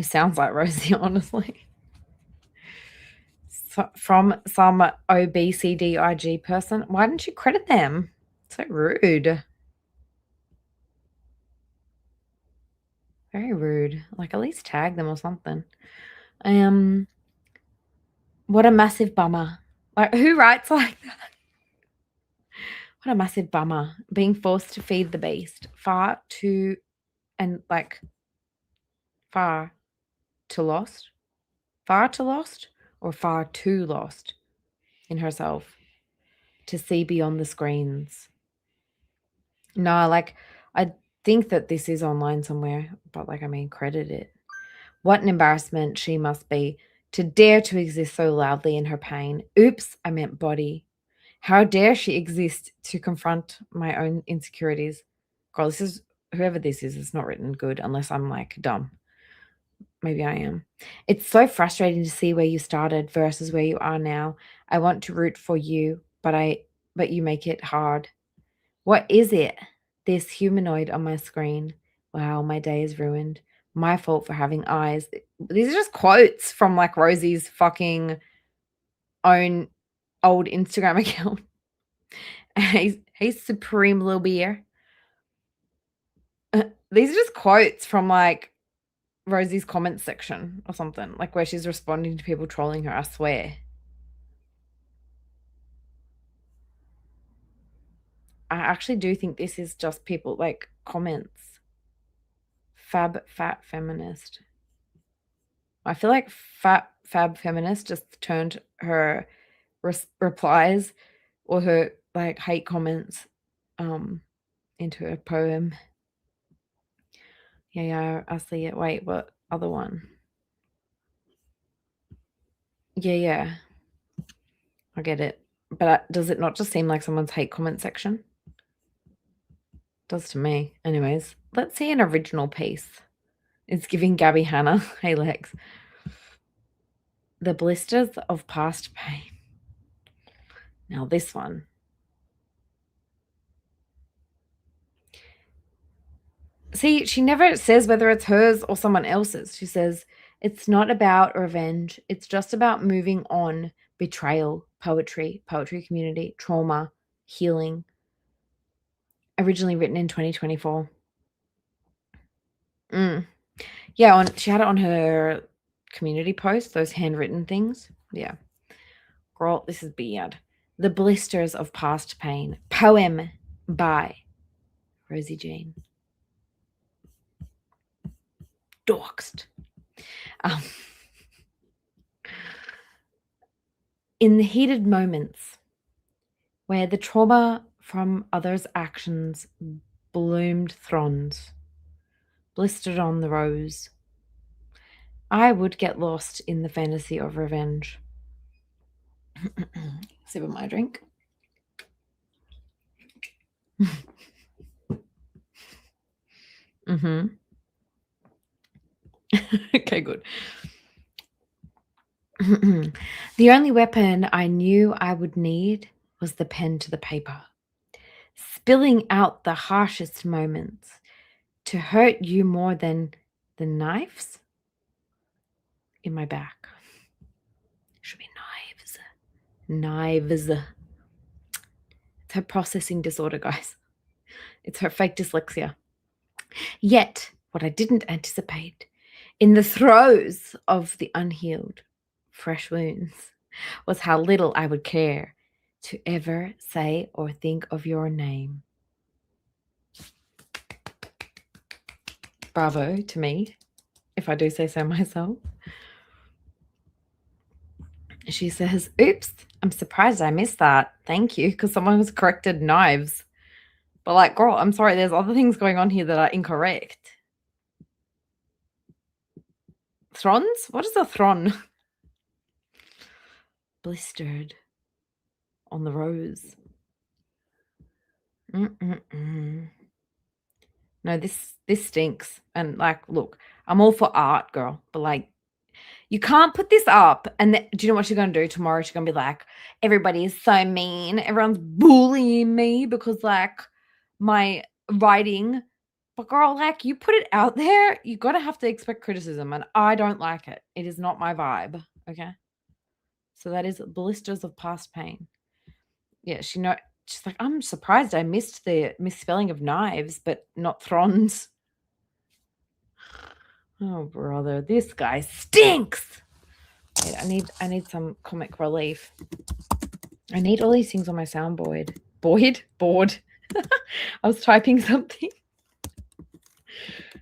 D: sounds like Rosie, honestly. So, from some OBCDIG person. Why didn't you credit them? So rude. Very rude. Like, at least tag them or something. What a massive bummer. Like, who writes like that? What a massive bummer. Being forced to feed the beast. Far to lost? Far to lost? Or far too lost in herself to see beyond the screens? No, like, I think that this is online somewhere, but like, I mean, credit it. What an embarrassment she must be to dare to exist so loudly in her pain. Oops, I meant body. How dare she exist to confront my own insecurities? Girl, this is, whoever this is, it's not written good unless I'm like dumb. Maybe I am. It's so frustrating to see where you started versus where you are now. I want to root for you, but you make it hard. What is it? This humanoid on my screen. Wow, my day is ruined. My fault for having eyes. These are just quotes from like Rosie's fucking own old Instagram account. He's supreme little beer. These are just quotes from like Rosie's comments section or something, like where she's responding to people trolling her, I swear. I actually do think this is just people like comments. Fat feminist. I feel like fab feminist just turned her replies or her like hate comments into a poem. Yeah, I see it. Wait, what other one? Yeah. I get it. But does it not just seem like someone's hate comment section? Does to me. Anyways, let's see an original piece. It's giving Gabby Hanna. Hey, Lex. The blisters of past pain. Now this one. See, she never says whether it's hers or someone else's. She says, it's not about revenge. It's just about moving on, betrayal, poetry community, trauma, healing. Originally written in 2024. Yeah, she had it on her community post, those handwritten things. Yeah. Girl, this is weird. The Blisters of Past Pain. Poem by Rosie Jean. Doxed. In the heated moments where the trauma from others' actions bloomed throngs, blistered on the rose, I would get lost in the fantasy of revenge. Sip of my drink. Okay, good. The only weapon I knew I would need was the pen to the paper, spilling out the harshest moments to hurt you more than the knives in my back. Should be knives. Knives. It's her processing disorder, guys. It's her fake dyslexia. Yet, what I didn't anticipate, in the throes of the unhealed, fresh wounds, was how little I would care to ever say or think of your name. Bravo to me, if I do say so myself. She says, oops, I'm surprised I missed that. Thank you, because someone has corrected knives. But like, girl, I'm sorry, there's other things going on here that are incorrect. Throns? What is a thron? Blistered on the rose. No, this stinks. And like, look, I'm all for art, girl, but like, you can't put this up. And do you know what she's going to do tomorrow? She's going to be like, everybody is so mean. Everyone's bullying me because like my writing. But girl, like, you put it out there, you got to have to expect criticism. And I don't like it. It is not my vibe. Okay. So that is Blisters of Past Pain. Yeah, she's like, I'm surprised I missed the misspelling of knives, but not throns. Oh, brother, this guy stinks. Wait, I need some comic relief. I need all these things on my soundboard. Board. I was typing something.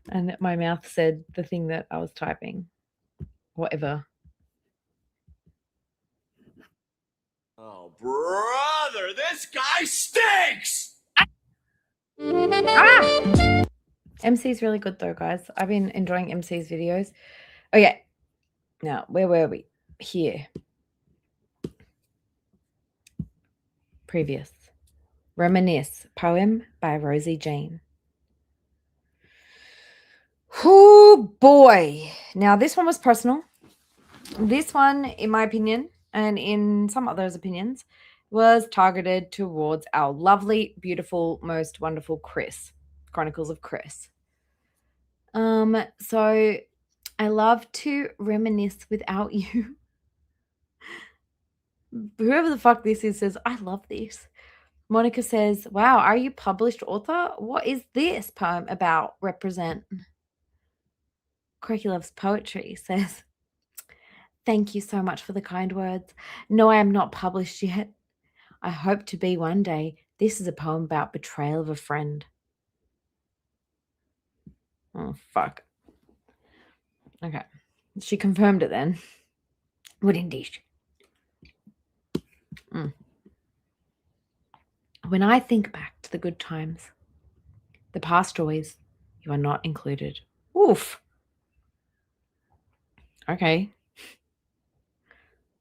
D: And my mouth said the thing that I was typing. Whatever.
E: Oh, brother, this guy stinks!
D: MC is really good though, guys. I've been enjoying MC's videos. Okay. Now, where were we? Here. Previous. Reminisce, poem by Rosie Jean. Oh boy. Now, this one was personal. This one, in my opinion, and in some others' opinions, was targeted towards our lovely, beautiful, most wonderful Chris. Chronicles of Chris. So I love to reminisce without you. Whoever the fuck this is says, I love this. Monica says, wow, are you published author? What is this poem about? Represent. Croaky Loves Poetry says, thank you so much for the kind words. No, I am not published yet. I hope to be one day. This is a poem about betrayal of a friend. Oh, fuck. Okay. She confirmed it then. What indeed? When I think back to the good times, the past joys, you are not included. Oof. Okay.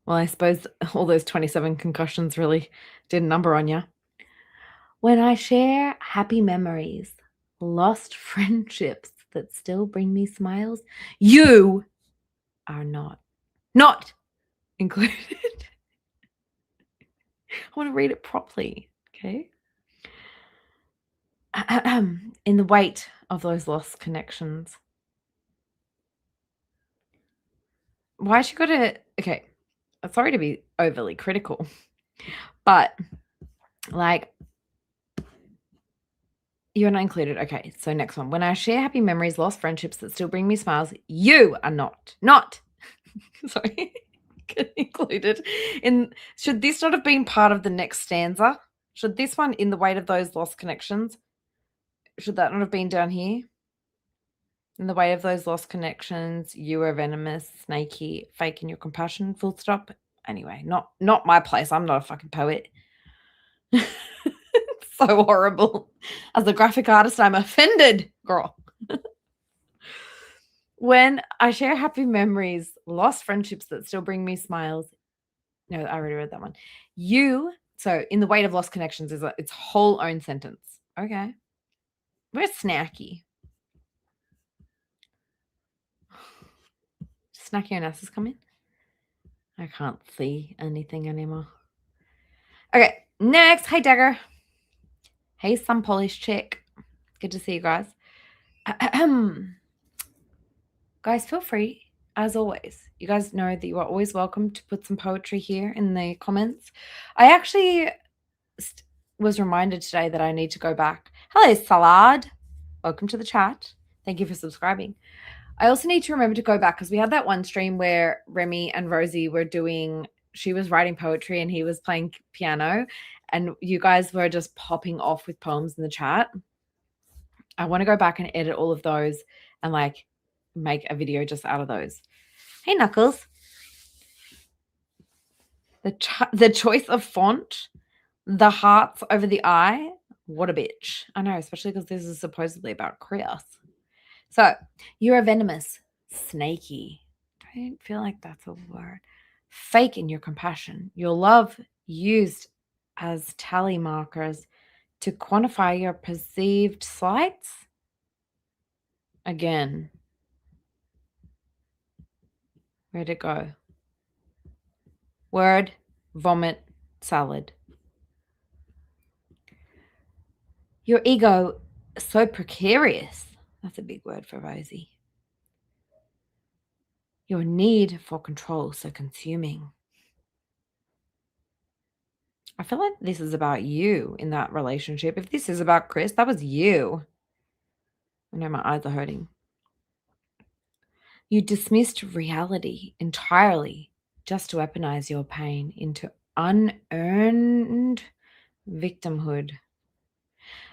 D: Well, I suppose all those 27 concussions really did a number on you. When I share happy memories, lost friendships that still bring me smiles, you are not included. I want to read it properly, okay? In the weight of those lost connections. Why she got to... Okay, sorry to be overly critical, but like, you're not included. Okay, so next one. When I share happy memories, lost friendships that still bring me smiles, you are not sorry, included in. Should this not have been part of the next stanza? Should this one, in the weight of those lost connections, should that not have been down here? In the weight of those lost connections, you are venomous, snaky, fake in your compassion, full stop. Anyway, not my place. I'm not a fucking poet. So horrible. As a graphic artist, I'm offended, girl. When I share happy memories, lost friendships that still bring me smiles. No, I already read that one. So in the weight of lost connections is its whole own sentence. Okay. Where's snacky? Snacky and Asses come in? I can't see anything anymore. Okay, next. Hey, Dagger. Hey, some Polish chick. Good to see you guys. Guys, feel free, as always. You guys know that you are always welcome to put some poetry here in the comments. I actually was reminded today that I need to go back. Hello, Salad. Welcome to the chat. Thank you for subscribing. I also need to remember to go back because we had that one stream where Remy and Rosie were she was writing poetry and he was playing piano, and you guys were just popping off with poems in the chat. I want to go back and edit all of those and like make a video just out of those. Hey, Knuckles. The choice of font, the hearts over the eye. What a bitch. I know, especially because this is supposedly about Chris. So, you're a venomous, snaky. I don't feel like that's a word. Fake in your compassion. Your love used as tally markers to quantify your perceived slights. Again. Where'd it go? Word, vomit, salad. Your ego so precarious. That's a big word for Rosie. Your need for control so consuming. I feel like this is about you in that relationship. If this is about Chris, that was you. I know my eyes are hurting. You dismissed reality entirely just to weaponize your pain into Unearned victimhood.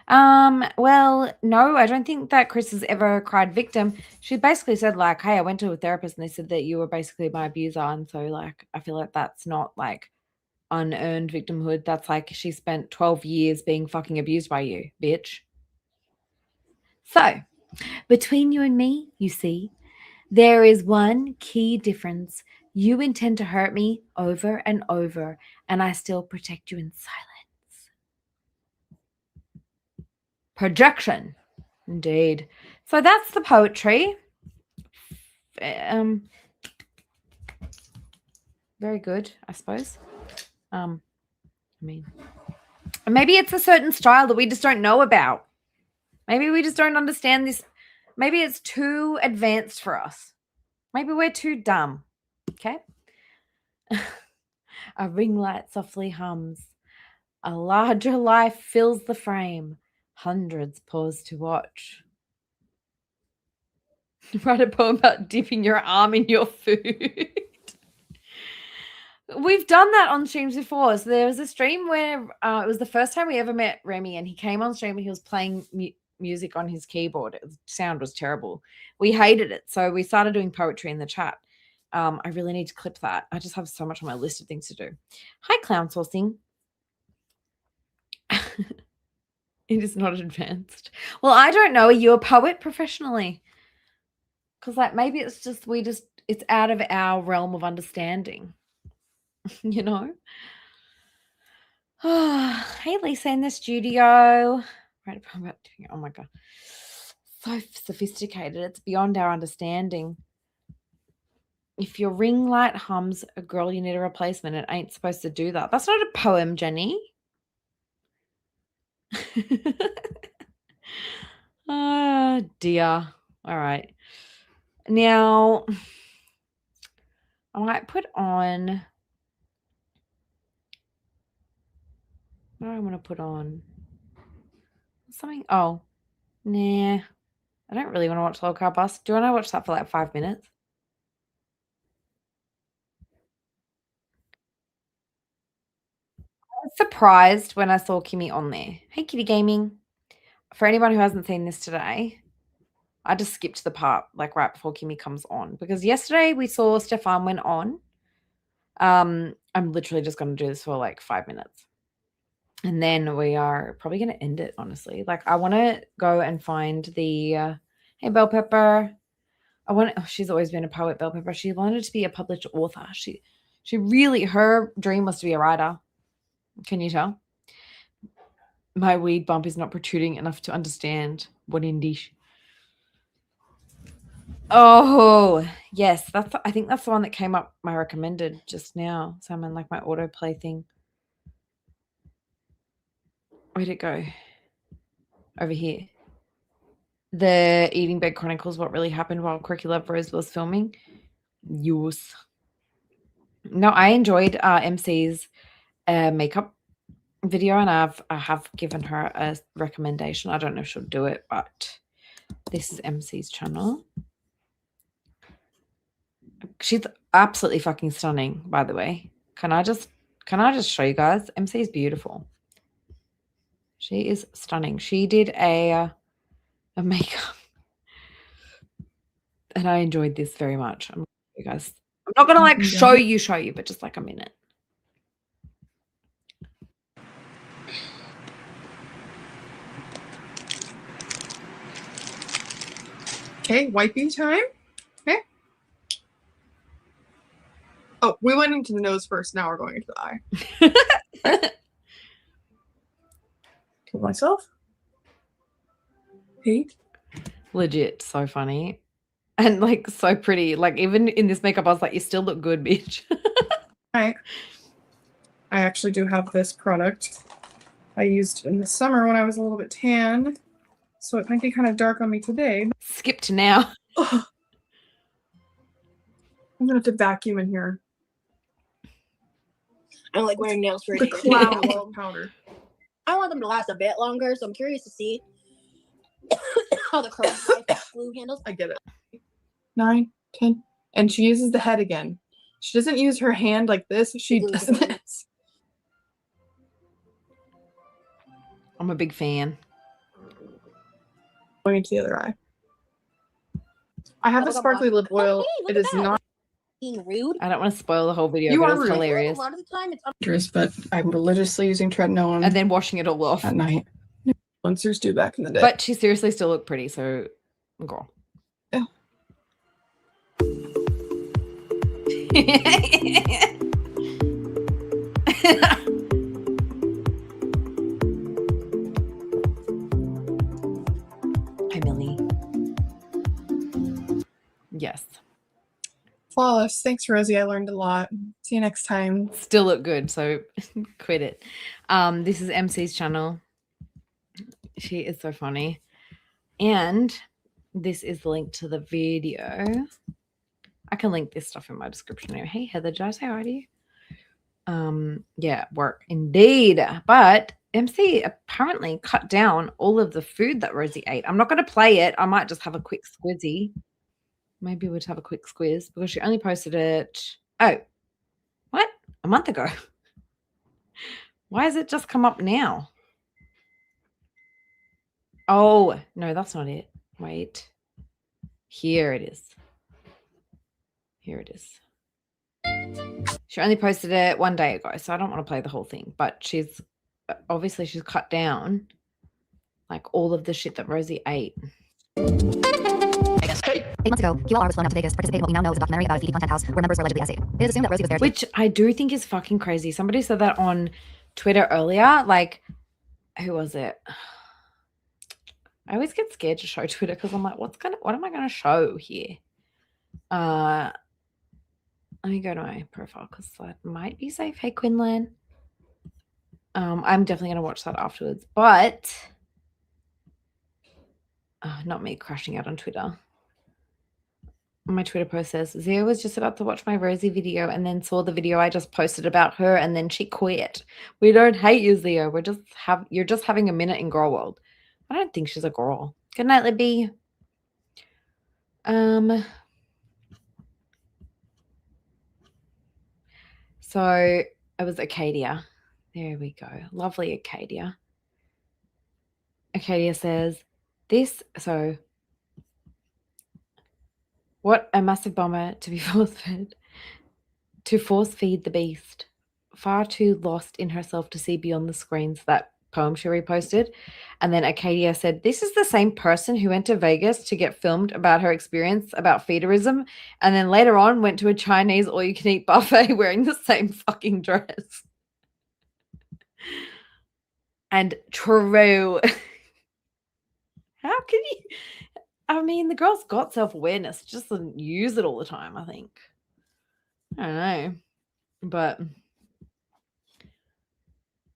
D: Well, no, I don't think that Chris has ever cried victim. She basically said, like, hey, I went to a therapist and they said that you were basically my abuser. And so, like, I feel like that's not like unearned victimhood. That's like she spent 12 years being fucking abused by you, bitch. So, between you and me, you see, there is one key difference. You intend to hurt me over and over, and I still protect you in silence. Projection. Indeed. So that's the poetry. Very good, I suppose. I mean, maybe it's a certain style that we just don't know about. Maybe we just don't understand this. Maybe it's too advanced for us. Maybe we're too dumb. Okay? A ring light softly hums. A larger life fills the frame. Hundreds pause to watch. Write a poem about dipping your arm in your food. We've done that on streams before. So there was a stream where it was the first time we ever met Remy, and he came on stream and he was playing music on his keyboard. The sound was terrible. We hated it. So we started doing poetry in the chat. I really need to clip that. I just have so much on my list of things to do. Hi, clown sourcing. It is not advanced. Well, I don't know. Are you a poet professionally? Because like maybe it's just it's out of our realm of understanding. You know? Hey, Lisa in the studio. Right, I'm about doing it. Oh my god. So sophisticated. It's beyond our understanding. If your ring light hums, a girl, you need a replacement. It ain't supposed to do that. That's not a poem, Jenny. Oh, dear. All right. Now, I might put on... What do I want to put on? Something... Oh, nah. I don't really want to watch Low Carb Bus. Do you want to watch that for like 5 minutes? I was surprised when I saw Kimmy on there. Hey, Kitty Gaming. For anyone who hasn't seen this today, I just skipped the part like right before Kimmy comes on because yesterday we saw Stefan went on. I'm literally just going to do this for like 5 minutes. And then we are probably going to end it, honestly. Like, I want to go and find the... hey, Bell Pepper. She's always been a poet, Bell Pepper. She wanted to be a published author. She really... Her dream was to be a writer. Can you tell? My weed bump is not protruding enough to understand what indie. Oh, yes. I think that's the one that came up my recommended just now. So I'm in like my autoplay thing. Where'd it go? Over here. The Eating Bed Chronicles, what really happened while Curricula Rose was filming. Yes. No, I enjoyed MC's makeup video, and I have given her a recommendation. I don't know if she'll do it, but this is MC's channel. She's absolutely fucking stunning, by the way. Can I just show you guys? MC is beautiful. She is stunning. She did a makeup, and I enjoyed this very much. I'm not gonna like show you, but just like a minute.
G: Okay, wiping time. Okay. Oh, we went into the nose first. Now we're going into the eye. Kill myself. Pete.
D: Legit, so funny. And like so pretty. Like even in this makeup, I was like, you still look good, bitch.
G: I actually do have this product I used in the summer when I was a little bit tan. So it might be kind of dark on me today.
D: Skip to now.
G: Oh. I'm gonna have to vacuum in here.
H: I don't like wearing nails for
G: The cloud of powder.
H: I want them to last a bit longer, so I'm curious to see how the curl glue handles.
G: I get it. 9, 10. And she uses the head again. She doesn't use her hand like this. She does this.
D: I'm a big fan.
G: Going into the other eye. I have the sparkly lip oil.
H: Hey,
G: It
H: look
G: is
H: at that.
G: not
H: Being rude.
D: I don't want to spoil the whole video,
G: You
D: but
G: are
D: it was
G: rude.
D: hilarious.
H: A lot of the time, it's
G: dangerous, but I'm religiously using tretinoin
D: And then washing it all off.
G: at night. Influencers do back in the day.
D: But she seriously still looked pretty, so girl.
G: Yeah.
D: Hi, Millie. Yes.
G: Flawless. Thanks, Rosie. I learned a lot. See you next time.
D: Still look good, so quit it. This is MC's channel. She is so funny. And this is the link to the video. I can link this stuff in my description here. Hey, Heather, did I say hi to you? Yeah, work indeed. But MC apparently cut down all of the food that Rosie ate. I'm not going to play it. I might just have a quick squizzy. Maybe we'll have a quick squiz because she only posted it. Oh, what? A month ago. Why has it just come up now? Oh, no, that's not it. Wait. Here it is. Here it is. She only posted it 1 day ago, so I don't want to play the whole thing. But she's obviously she's cut down like all of the shit that Rosie ate.
I: 8 months ago, Kiwa R was flown out to Vegas to participate in what we now know is a documentary about a feeding content house where members were allegedly essayed. It is assumed that Rosie was there.
D: Which I do think is fucking crazy. Somebody said that on Twitter earlier. Like, who was it? I always get scared to show Twitter because I'm like, what am I going to show here? Let me go to my profile because that might be safe. Hey, Quinlan. I'm definitely going to watch that afterwards. But not me crashing out on Twitter. My Twitter post says, Zia was just about to watch my Rosie video and then saw the video I just posted about her and then she quit. We don't hate you, Zia. You're just having a minute in girl world. I don't think she's a girl. Good night, Libby. So it was Acadia. There we go. Lovely Acadia. Acadia says, what a massive bummer to be force feed the beast. Far too lost in herself to see beyond the screens. That poem she reposted. And then Acadia said, this is the same person who went to Vegas to get filmed about her experience about feederism and then later on went to a Chinese all-you-can-eat buffet wearing the same fucking dress. And true. How can you... I mean, the girl's got self-awareness, just doesn't use it all the time, I think. I don't know. But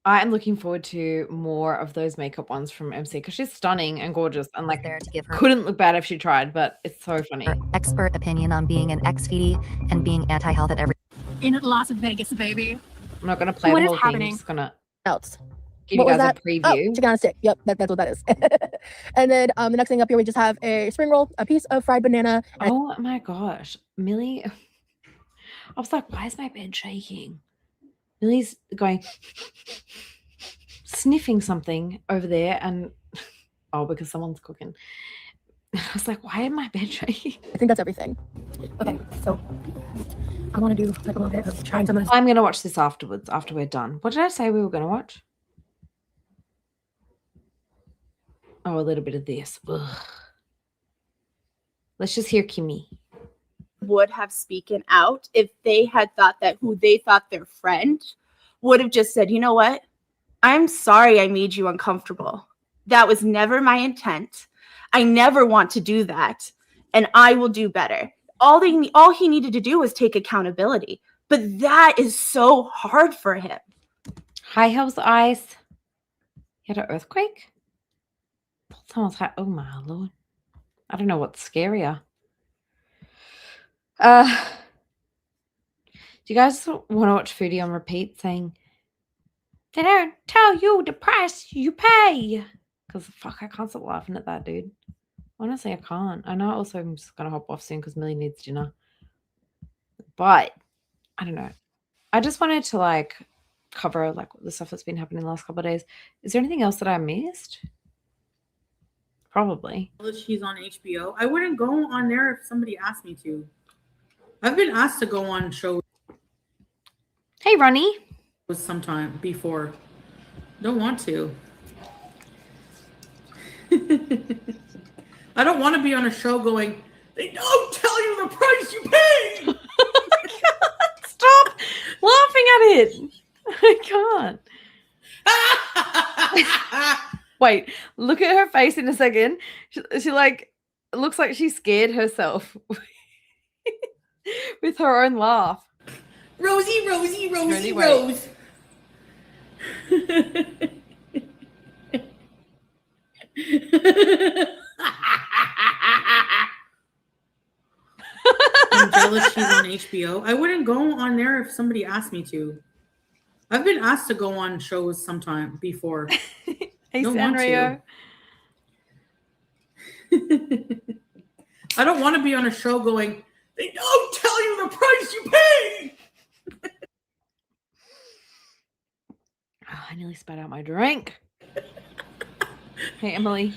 D: I am looking forward to more of those makeup ones from MC because she's stunning and gorgeous and like
I: there to give her
D: couldn't look bad if she tried, but it's so funny.
I: her expert opinion on being an ex-feedie and being anti-health at every.
H: in Las Vegas, baby.
D: I'm not going to play
H: What
D: the
H: is
D: whole
H: happening?
D: thing. I'm just going to
H: Else.
D: give
H: What
D: you
H: was
D: guys a
H: that?
D: preview.
H: Oh, chicken on a stick. Yep, that's what that is. And then the next thing up here, we just have a spring roll, a piece of fried banana. And
D: Oh my gosh. Millie, I was like, why is my bed shaking? Millie's going, sniffing something over there and, oh, because someone's cooking. I was like, why am my bed shaking?
H: I think that's everything. Okay, so I want to do like a little bit of trying some of this.
D: I'm going to watch this afterwards, after we're done. What did I say we were going to watch? Oh, a little bit of this. Ugh. Let's just hear Kimmy.
J: Would have spoken out if they had thought that who they thought their friend would have just said, you know what? I'm sorry I made you uncomfortable. That was never my intent. I never want to do that. And I will do better. All he needed to do was take accountability. But that is so hard for him.
D: Hi, how's the ice? You had an earthquake? Someone's had, oh my lord. I don't know what's scarier. Do you guys want to watch Foodie on repeat saying, they don't tell you the price you pay? Because fuck, I can't stop laughing at that, dude. Honestly, I can't. I know also I'm just going to hop off soon because Millie needs dinner. But, I don't know. I just wanted to like cover like the stuff that's been happening the last couple of days. Is there anything else that I missed? Probably.
C: She's on HBO. I wouldn't go on there if somebody asked me to. I've been asked to go on shows.
D: Hey, Ronnie.
C: Sometime before. Don't want to. I don't want to be on a show going, they don't tell you the price you pay.
D: Stop laughing at it. I can't. Wait, look at her face in a second. She like looks like she scared herself with her own laugh.
C: Rosie, Rosie, Rosie, Rose. I'm jealous she's on HBO. I wouldn't go on there if somebody asked me to. I've been asked to go on shows sometime before.
D: Hey,
C: Don't want
D: Sanrio.
C: to. I don't want to be on a show going, they don't tell you the price you pay.
D: Oh, I nearly spat out my drink. Hey, Emily.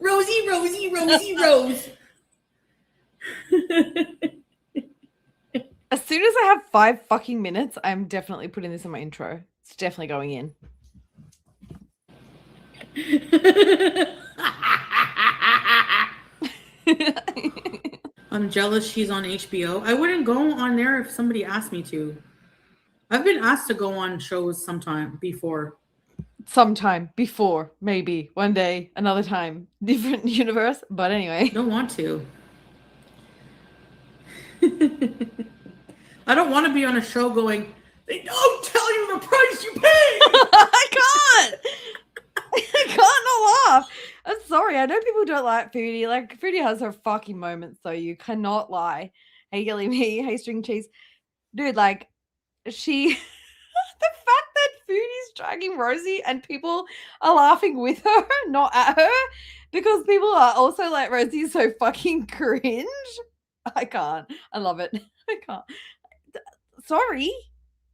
C: Rosie, Rosie, Rosie, Rose.
D: As soon as I have 5 fucking minutes, I'm definitely putting this in my intro. It's definitely going in.
C: I'm jealous she's on HBO. I wouldn't go on there if somebody asked me to. I've been asked to go on shows sometime before.
D: Sometime before, maybe one day, another time, different universe. But anyway,
C: don't want to. I don't want to be on a show going, they don't tell you the price you pay.
D: I can't. I can't not laugh. I'm sorry. I know people don't like Foodie. Like, Foodie has her fucking moments, so you cannot lie. Hey, Gilly Me. Hey, String Cheese. Dude, like, she... the fact that Foodie's dragging Rosie and people are laughing with her, not at her, because people are also like, Rosie's so fucking cringe. I can't. I love it. I can't. Sorry.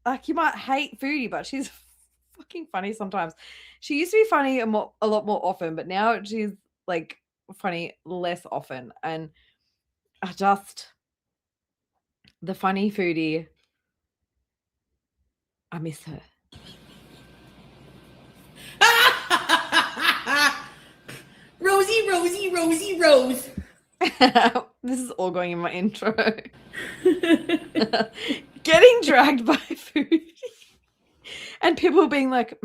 D: Like, you might hate Foodie, but she's fucking funny sometimes. She used to be funny a lot more often, but now she's like funny less often. And I just, the funny Foodie, I miss her.
C: Rosie, Rosie, Rosie, Rose.
D: This is all going in my intro. Getting dragged by Foodie. And people being like,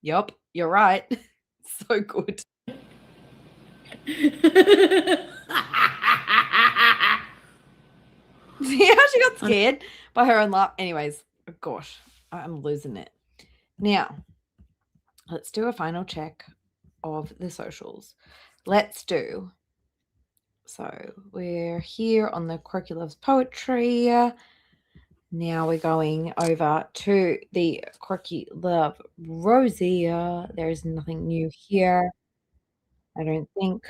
D: yup, you're right. So good. See how she got scared by her own laugh? Anyways, gosh, I'm losing it. Now, let's do a final check of the socials. Let's do. So we're here on the Croaky Loves Poetry. Now we're going over to the Croaky Love Rosie. There is nothing new here, I don't think.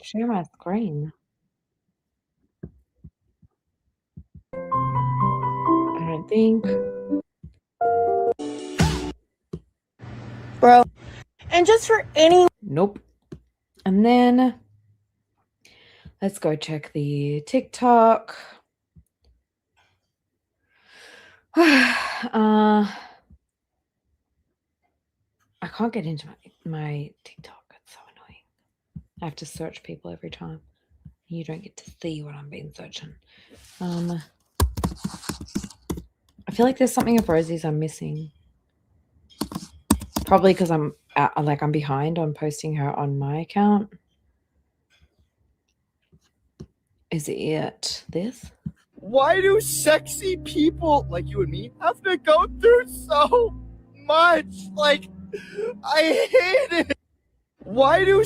D: Share my screen. I don't think.
A: Bro. And just for any...
D: Nope. And then let's go check the TikTok. I can't get into my TikTok. It's so annoying. I have to search people every time. You don't get to see what I'm being searching. I feel like there's something of Rosie's I'm missing. Probably because I'm behind on posting her on my account. Is it this?
K: Why do sexy people like you and me have to go through so much? Like, I hate it. Why do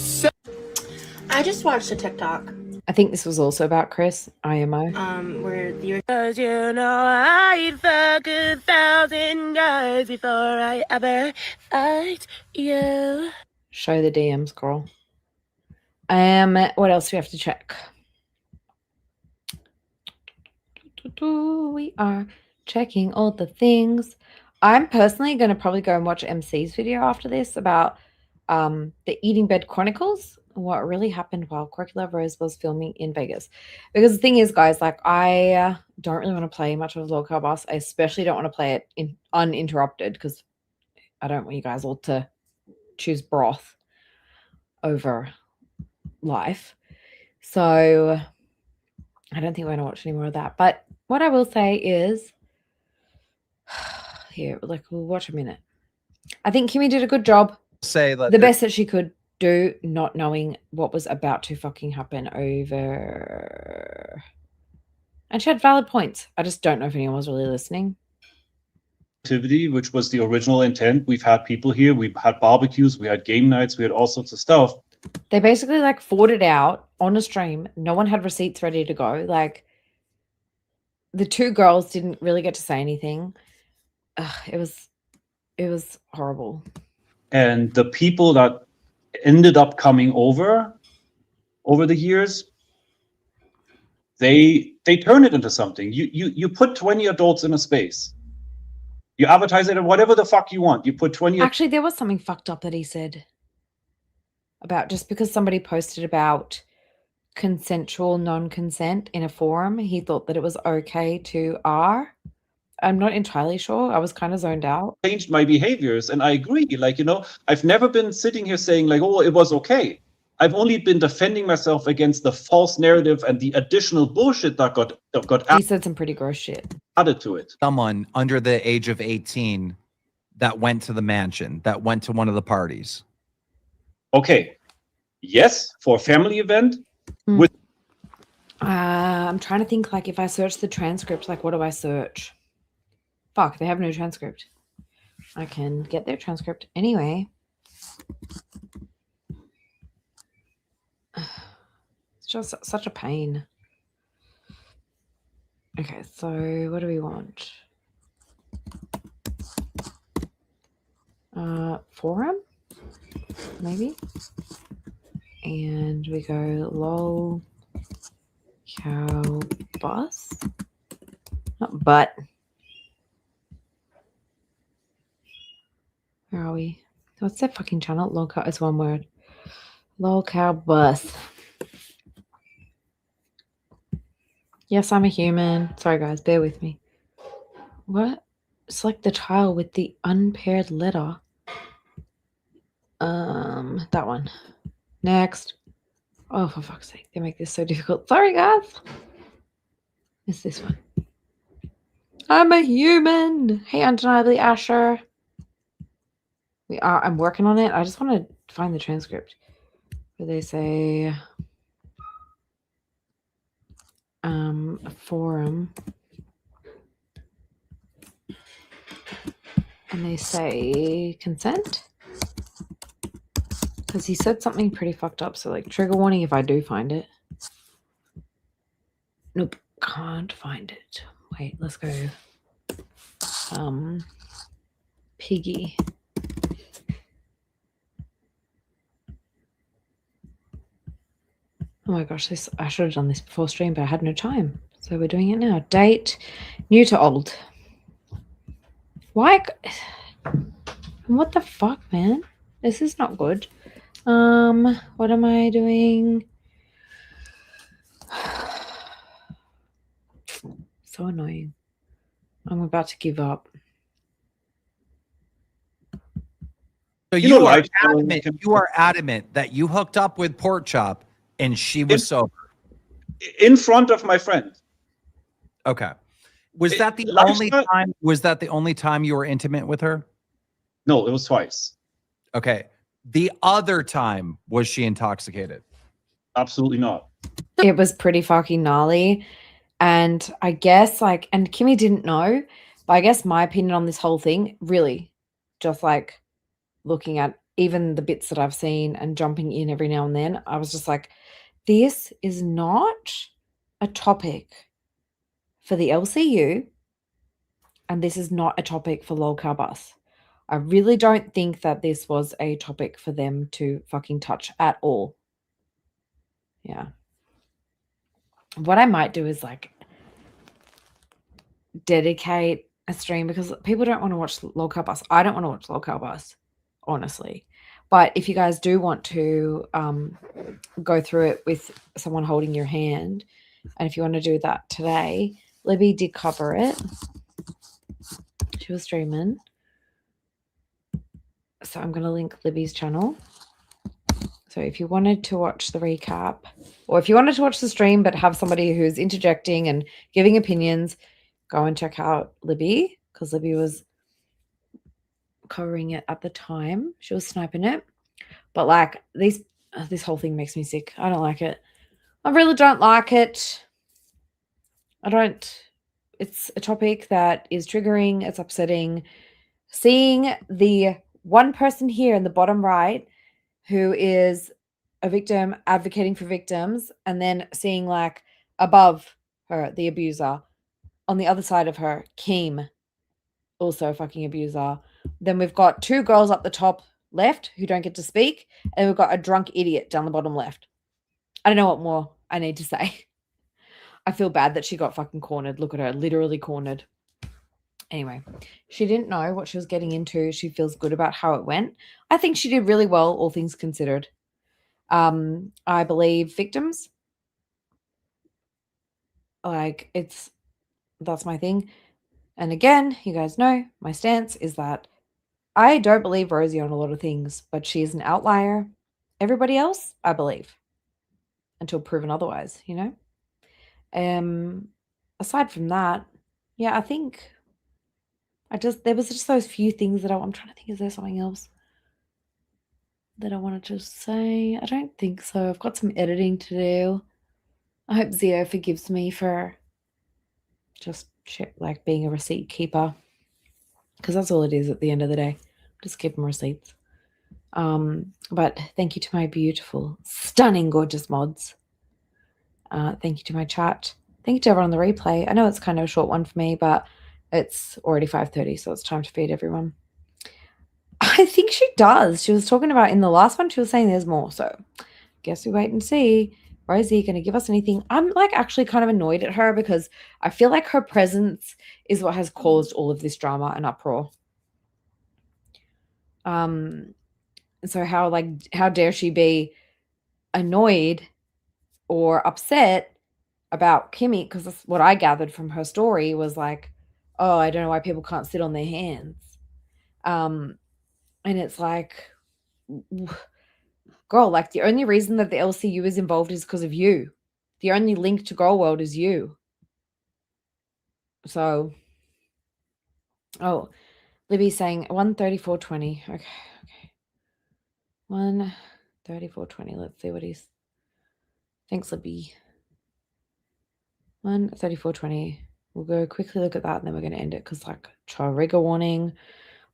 A: I just watched a TikTok.
D: I think this was also about Chris, IMO.
A: Where the...
L: Cause you know I'd fuck 1,000 guys before I ever fucked you.
D: Show the DMs, girl. What else do we have to check? We are checking all the things. I'm personally going to probably go and watch MC's video after this about the Eating Bed Chronicles, what really happened while Quirky Love Rose was filming in Vegas. Because the thing is, guys, like I don't really want to play much of Low Carb Boss. I especially don't want to play it uninterrupted because I don't want you guys all to choose broth over life. So I don't think we're going to watch any more of that. But what I will say is, here, like, we'll watch a minute. I think Kimmy did a good job.
M: Say
D: The best that she could do, not knowing what was about to fucking happen over. And she had valid points. I just don't know if anyone was really listening.
N: Activity, which was the original intent. We've had people here, we've had barbecues, we had game nights, we had all sorts of stuff.
D: They basically like fought it out on a stream. No one had receipts ready to go. Like the two girls didn't really get to say anything. It was horrible.
N: And the people that ended up coming over the years, they turn it into something. You put 20 adults in a space. You advertise it at whatever the fuck you want. You put 20.
D: Actually, there was something fucked up that he said about just because somebody posted about consensual non-consent in a forum, he thought that it was okay to R. I'm not entirely sure. I was kind of zoned out.
N: Changed my behaviors, and I agree. Like, you know, I've never been sitting here saying like, oh, it was okay. I've only been defending myself against the false narrative and the additional bullshit that got
D: He said some pretty gross shit.
N: added to it.
M: Someone under the age of 18 that went to the mansion, that went to one of the parties.
N: Okay. Yes, for a family event.
D: With I'm trying to think, like, if I search the transcript, like, what do I search? Fuck, they have no transcript. I can get their transcript anyway. It's just such a pain. Okay, so what do we want? Forum? Maybe? And we go lol cow bus. Not butt. Where are we? What's that fucking channel? Lol cow is one word. Lol cow bus. Yes, I'm a human. Sorry guys, bear with me. What? Select the tile with the unpaired letter. That one. Next. Oh, for fuck's sake, they make this so difficult. Sorry, guys. It's this one. I'm a human. Hey, undeniably, Asher. I'm working on it. I just want to find the transcript where they say a forum. And they say consent. Because he said something pretty fucked up. So, like, trigger warning if I do find it. Nope, can't find it. Wait, let's go. Piggy. Oh my gosh, I should have done this before stream, but I had no time. So we're doing it now. Date, new to old. Why? What the fuck, man? This is not good. What am I doing? So annoying. I'm about to give up.
M: So you are adamant that you hooked up with Pork Chop and she was sober.
N: In front of my friend.
M: Okay. Was that the only time? Was that the only time you were intimate with her?
N: No, it was twice.
M: Okay. The other time, was she intoxicated?
N: Absolutely not.
D: It was pretty fucking gnarly. And I guess, like, and Kimmy didn't know, but I guess my opinion on this whole thing, really, just like looking at even the bits that I've seen and jumping in every now and then, I was just like, this is not a topic for the LCU, and this is not a topic for Lol Cow Bus. I really don't think that this was a topic for them to fucking touch at all. Yeah. What I might do is like dedicate a stream because people don't want to watch Lolcow Bus. I don't want to watch Lolcow Bus, honestly. But if you guys do want to go through it with someone holding your hand, and if you want to do that today, Libby did cover it. She was streaming. So I'm going to link Libby's channel. So if you wanted to watch the recap, or if you wanted to watch the stream but have somebody who's interjecting and giving opinions, go and check out Libby, because Libby was covering it at the time. She was sniping it. But like this whole thing makes me sick. I don't like it. I really don't like it. It's a topic that is triggering. It's upsetting. Seeing the one person here in the bottom right who is a victim advocating for victims, and then seeing like above her, the abuser, on the other side of her, Keem, also a fucking abuser. Then we've got two girls up the top left who don't get to speak, and we've got a drunk idiot down the bottom left. I don't know what more I need to say. I feel bad that she got fucking cornered. Look at her, literally cornered. Anyway, she didn't know what she was getting into. She feels good about how it went. I think she did really well, all things considered. I believe victims. Like, that's my thing. And again, you guys know my stance is that I don't believe Rosie on a lot of things, but she is an outlier. Everybody else, I believe, until proven otherwise, you know? Aside from that, yeah, I think there was just those few things that I'm trying to think, is there something else that I wanted to say? I don't think so. I've got some editing to do. I hope Zio forgives me for just like being a receipt keeper, because that's all it is at the end of the day. Just keep them receipts. But thank you to my beautiful, stunning, gorgeous mods. Thank you to my chat. Thank you to everyone on the replay. I know it's kind of a short one for me, but it's already 5:30, so it's time to feed everyone. I think she does. She was talking about in the last one, she was saying there's more. So guess we wait and see. Rosie going to give us anything? I'm like actually kind of annoyed at her because I feel like her presence is what has caused all of this drama and uproar. So how dare she be annoyed or upset about Kimmy? Because that's what I gathered from her story was like, oh, I don't know why people can't sit on their hands. And it's like, girl, like the only reason that the LCU is involved is because of you. The only link to Girl World is you. So, oh, Libby's saying 134.20. Okay. 134.20. Let's see what he's. Thanks, Libby. 134.20. We'll go quickly look at that, and then we're going to end it because, like, trigger warning.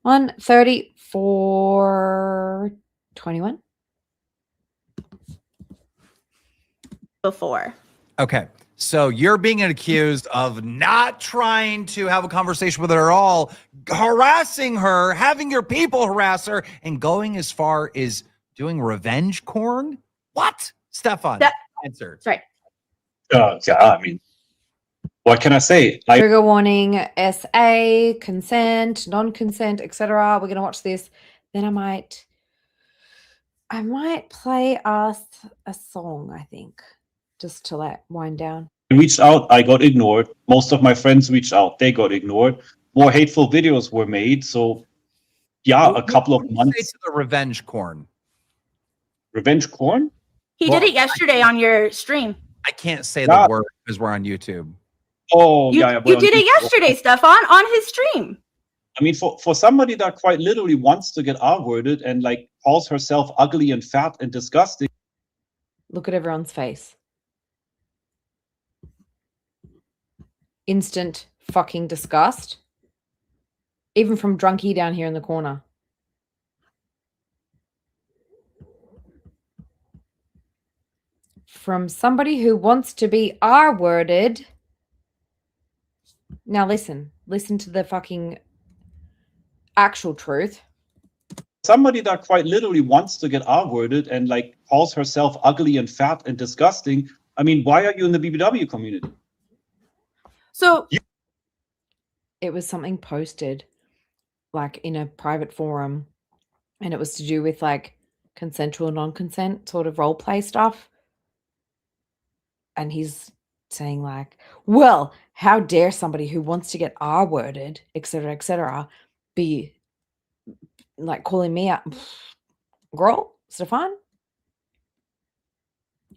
D: 134.21.
J: Before.
M: Okay. So you're being accused of not trying to have a conversation with her at all, harassing her, having your people harass her, and going as far as doing revenge porn? What? Stefan, answer.
J: Right.
N: Yeah, I mean, what can I say?
D: Trigger warning, SA, consent, non-consent, etc. We're going to watch this. Then I might play us a song, I think, just to let wind down.
N: I reached out, I got ignored. Most of my friends reached out, they got ignored. More hateful videos were made. So, yeah, a couple of months.
M: Say to the revenge corn.
N: Revenge corn?
J: He did it yesterday on your stream.
M: I can't say the word because we're on YouTube.
N: Oh,
J: You did it yesterday, Stefan, on his stream.
N: I mean, for somebody that quite literally wants to get R-worded and like calls herself ugly and fat and disgusting.
D: Look at everyone's face. Instant fucking disgust. Even from Drunky down here in the corner. From somebody who wants to be R-worded. Now listen to the fucking actual truth.
N: somebody that quite literally wants to get R-worded and like calls herself ugly and fat and disgusting. I mean, why are you in the BBW community?
J: So
D: it was something posted like in a private forum, and it was to do with like consensual non-consent sort of role play stuff. And he's saying like, well, how dare somebody who wants to get R-worded, etc., be like calling me out. Girl, Stefan,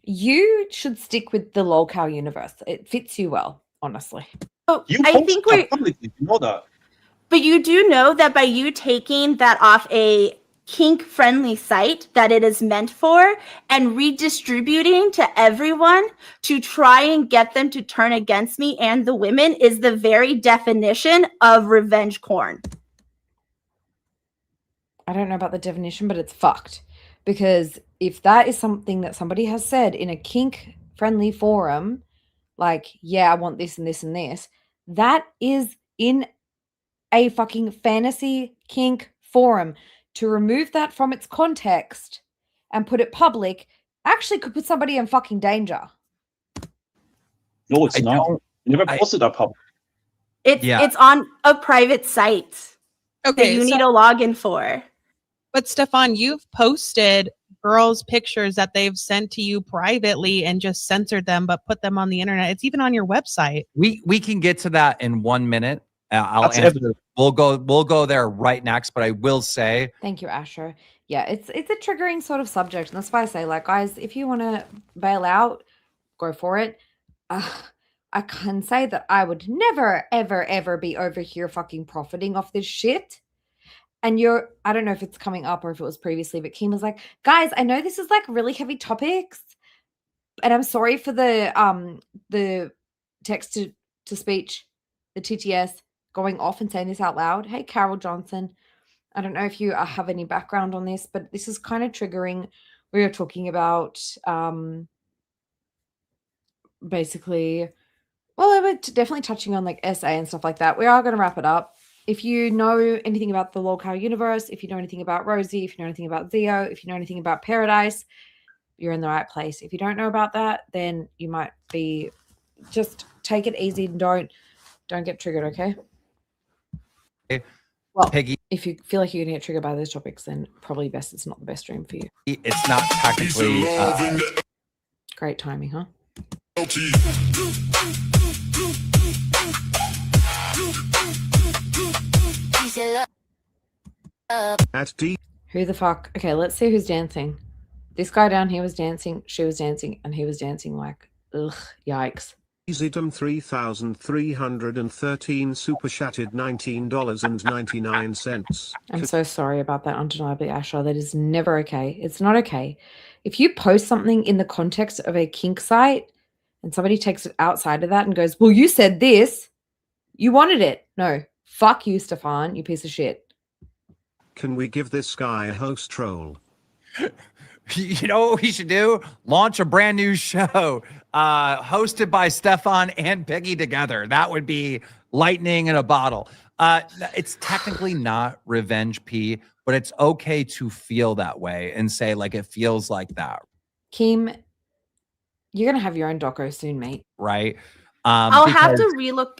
D: you should stick with the lolcow universe. It fits you well, honestly.
J: Oh,
N: You
J: I
N: post
J: think
N: that
J: we're
N: publicly, you know that.
J: But you do know that by you taking that off a kink-friendly site that it is meant for and redistributing to everyone to try and get them to turn against me and the women is the very definition of revenge porn.
D: I don't know about the definition, but it's fucked. Because if that is something that somebody has said in a kink-friendly forum, like, yeah, I want this and this and this, that is in a fucking fantasy kink forum. To remove that from its context and put it public actually could put somebody in fucking danger.
N: No, it's not. You never posted that public.
J: It's on a private site that you need a login for.
O: But Stefan, you've posted girls' pictures that they've sent to you privately and just censored them, but put them on the internet. It's even on your website.
M: We can get to that in 1 minute. I'll
N: That's
M: answer.
N: evident.
M: We'll go there right next. But I will say,
D: Thank you, Asher. Yeah, it's a triggering sort of subject, and that's why I say, like, guys, if you want to bail out, go for it. I can say that I would never, ever, ever be over here fucking profiting off this shit. And I don't know if it's coming up or if it was previously, but Kim was like, guys, I know this is like really heavy topics, and I'm sorry for the text to speech, the TTS going off and saying this out loud. Hey, Carol Johnson, I don't know if you have any background on this, but this is kind of triggering. We are talking about basically, well, we're definitely touching on like SA and stuff like that. We are going to wrap it up. If you know anything about the lolcow universe, if you know anything about Rosie, if you know anything about Zio, if you know anything about Paradise, you're in the right place. If you don't know about that, then you might be, just take it easy and don't get triggered, okay? Well,
M: Peggy,
D: if you feel like you're going to get triggered by those topics, then probably best it's not the best stream for you.
M: it's not technically.
D: Great timing, huh? Who the fuck? Okay, let's see who's dancing. This guy down here was dancing, she was dancing, and he was dancing like, ugh, yikes.
P: Easydom 3,313 super chatted $19.99.
D: I'm so sorry about that, undeniably, Asher. That is never okay. It's not okay. If you post something in the context of a kink site and somebody takes it outside of that and goes, well, you said this, you wanted it. No, fuck you, Stefan, you piece of shit.
P: Can we give this guy a host troll?
M: You know what we should do? Launch a brand new show hosted by Stefan and Peggy together. That would be lightning in a bottle. It's technically not revenge P, but it's okay to feel that way and say like it feels like that.
D: Kim, you're going to have your own doco soon, mate.
M: Right?
J: I'll have to relook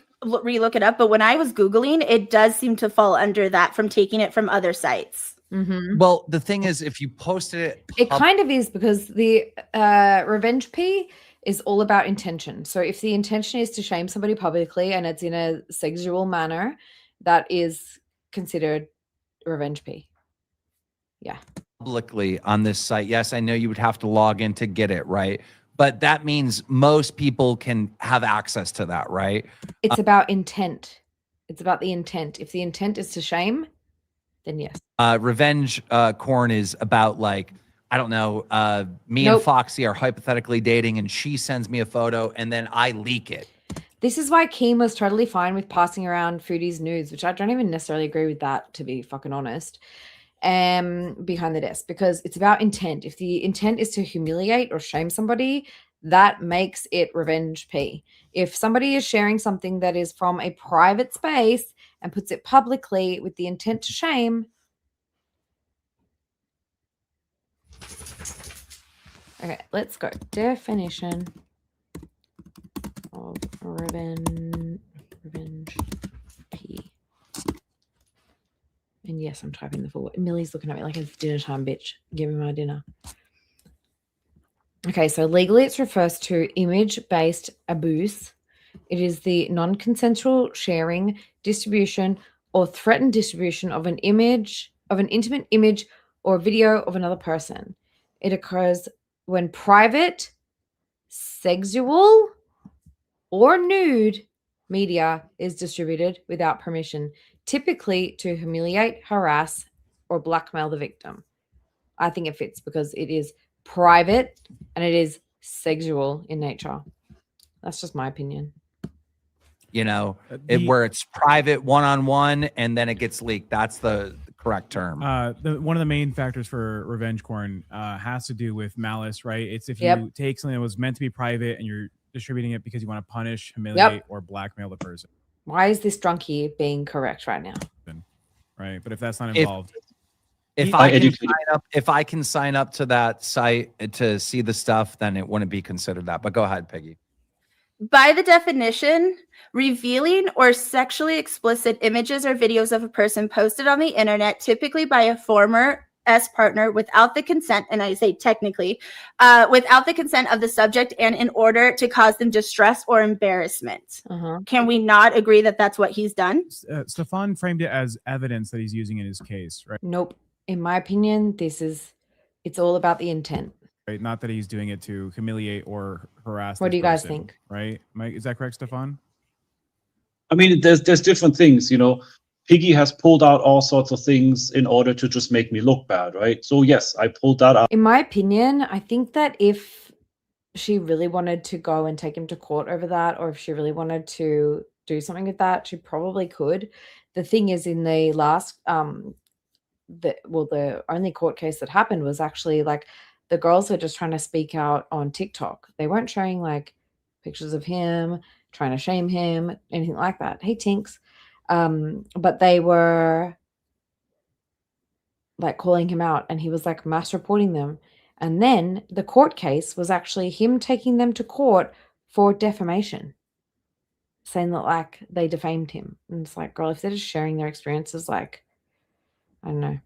J: it up, but when I was Googling, it does seem to fall under that from taking it from other sites.
D: Mm-hmm.
M: Well, the thing is, if you posted it,
D: it kind of is, because the revenge P is all about intention. So if the intention is to shame somebody publicly and it's in a sexual manner, that is considered revenge P. Yeah.
M: Publicly on this site, yes, I know you would have to log in to get it, right? But that means most people can have access to that, right?
D: It's about intent. It's about the intent. If the intent is to shame, then yes.
M: Revenge corn is about like, I don't know, me
D: Nope.
M: and Foxy are hypothetically dating and she sends me a photo and then I leak it.
D: This is why Keem was totally fine with passing around Foodie's nudes, which I don't even necessarily agree with that, to be fucking honest, behind the desk, because it's about intent. If the intent is to humiliate or shame somebody, that makes it revenge P. If somebody is sharing something that is from a private space and puts it publicly with the intent to shame, Okay, let's go. Definition of revenge P. And yes, I'm typing the full word. Millie's looking at me like it's dinner time, bitch. Give me my dinner. Okay, so legally it refers to image-based abuse. It is the non-consensual sharing, distribution, or threatened distribution of an image, of an intimate image or video of another person. It occurs when private, sexual, or nude media is distributed without permission, typically to humiliate, harass, or blackmail the victim. I think it fits because it is private and it is sexual in nature. That's just my opinion.
M: You know, where it's private one-on-one and then it gets leaked. That's the correct term.
Q: One of the main factors for revenge porn has to do with malice, right? It's if you take something that was meant to be private and you're distributing it because you want to punish, humiliate, or blackmail the person.
D: Why is this drunkie being correct right now?
Q: Right, but if that's not involved,
M: if I can sign up to that site to see the stuff, then it wouldn't be considered that. But go ahead, Peggy.
J: By the definition, revealing or sexually explicit images or videos of a person posted on the internet, typically by a former partner without the consent, and I say technically, without the consent of the subject and in order to cause them distress or embarrassment. Can we not agree that that's what he's done?
Q: Stefan framed it as evidence that he's using in his case, right?
D: Nope. In my opinion, it's all about the intent.
Q: Right, not that he's doing it to humiliate or harass.
D: What do you guys
Q: person,
D: think?
Q: Right, Mike, is that correct, Stefan?
N: I mean, there's different things, you know. Piggy has pulled out all sorts of things in order to just make me look bad, right? So yes, I pulled that out.
D: In my opinion, I think that if she really wanted to go and take him to court over that, or if she really wanted to do something with that, she probably could. The thing is, in the last, the only court case that happened was actually like the girls were just trying to speak out on TikTok. They weren't showing like pictures of him, trying to shame him, anything like that. Hey, Tinks. But they were like calling him out and he was like mass reporting them. And then the court case was actually him taking them to court for defamation, saying that like they defamed him. And it's like, girl, if they're just sharing their experiences, like, I don't know.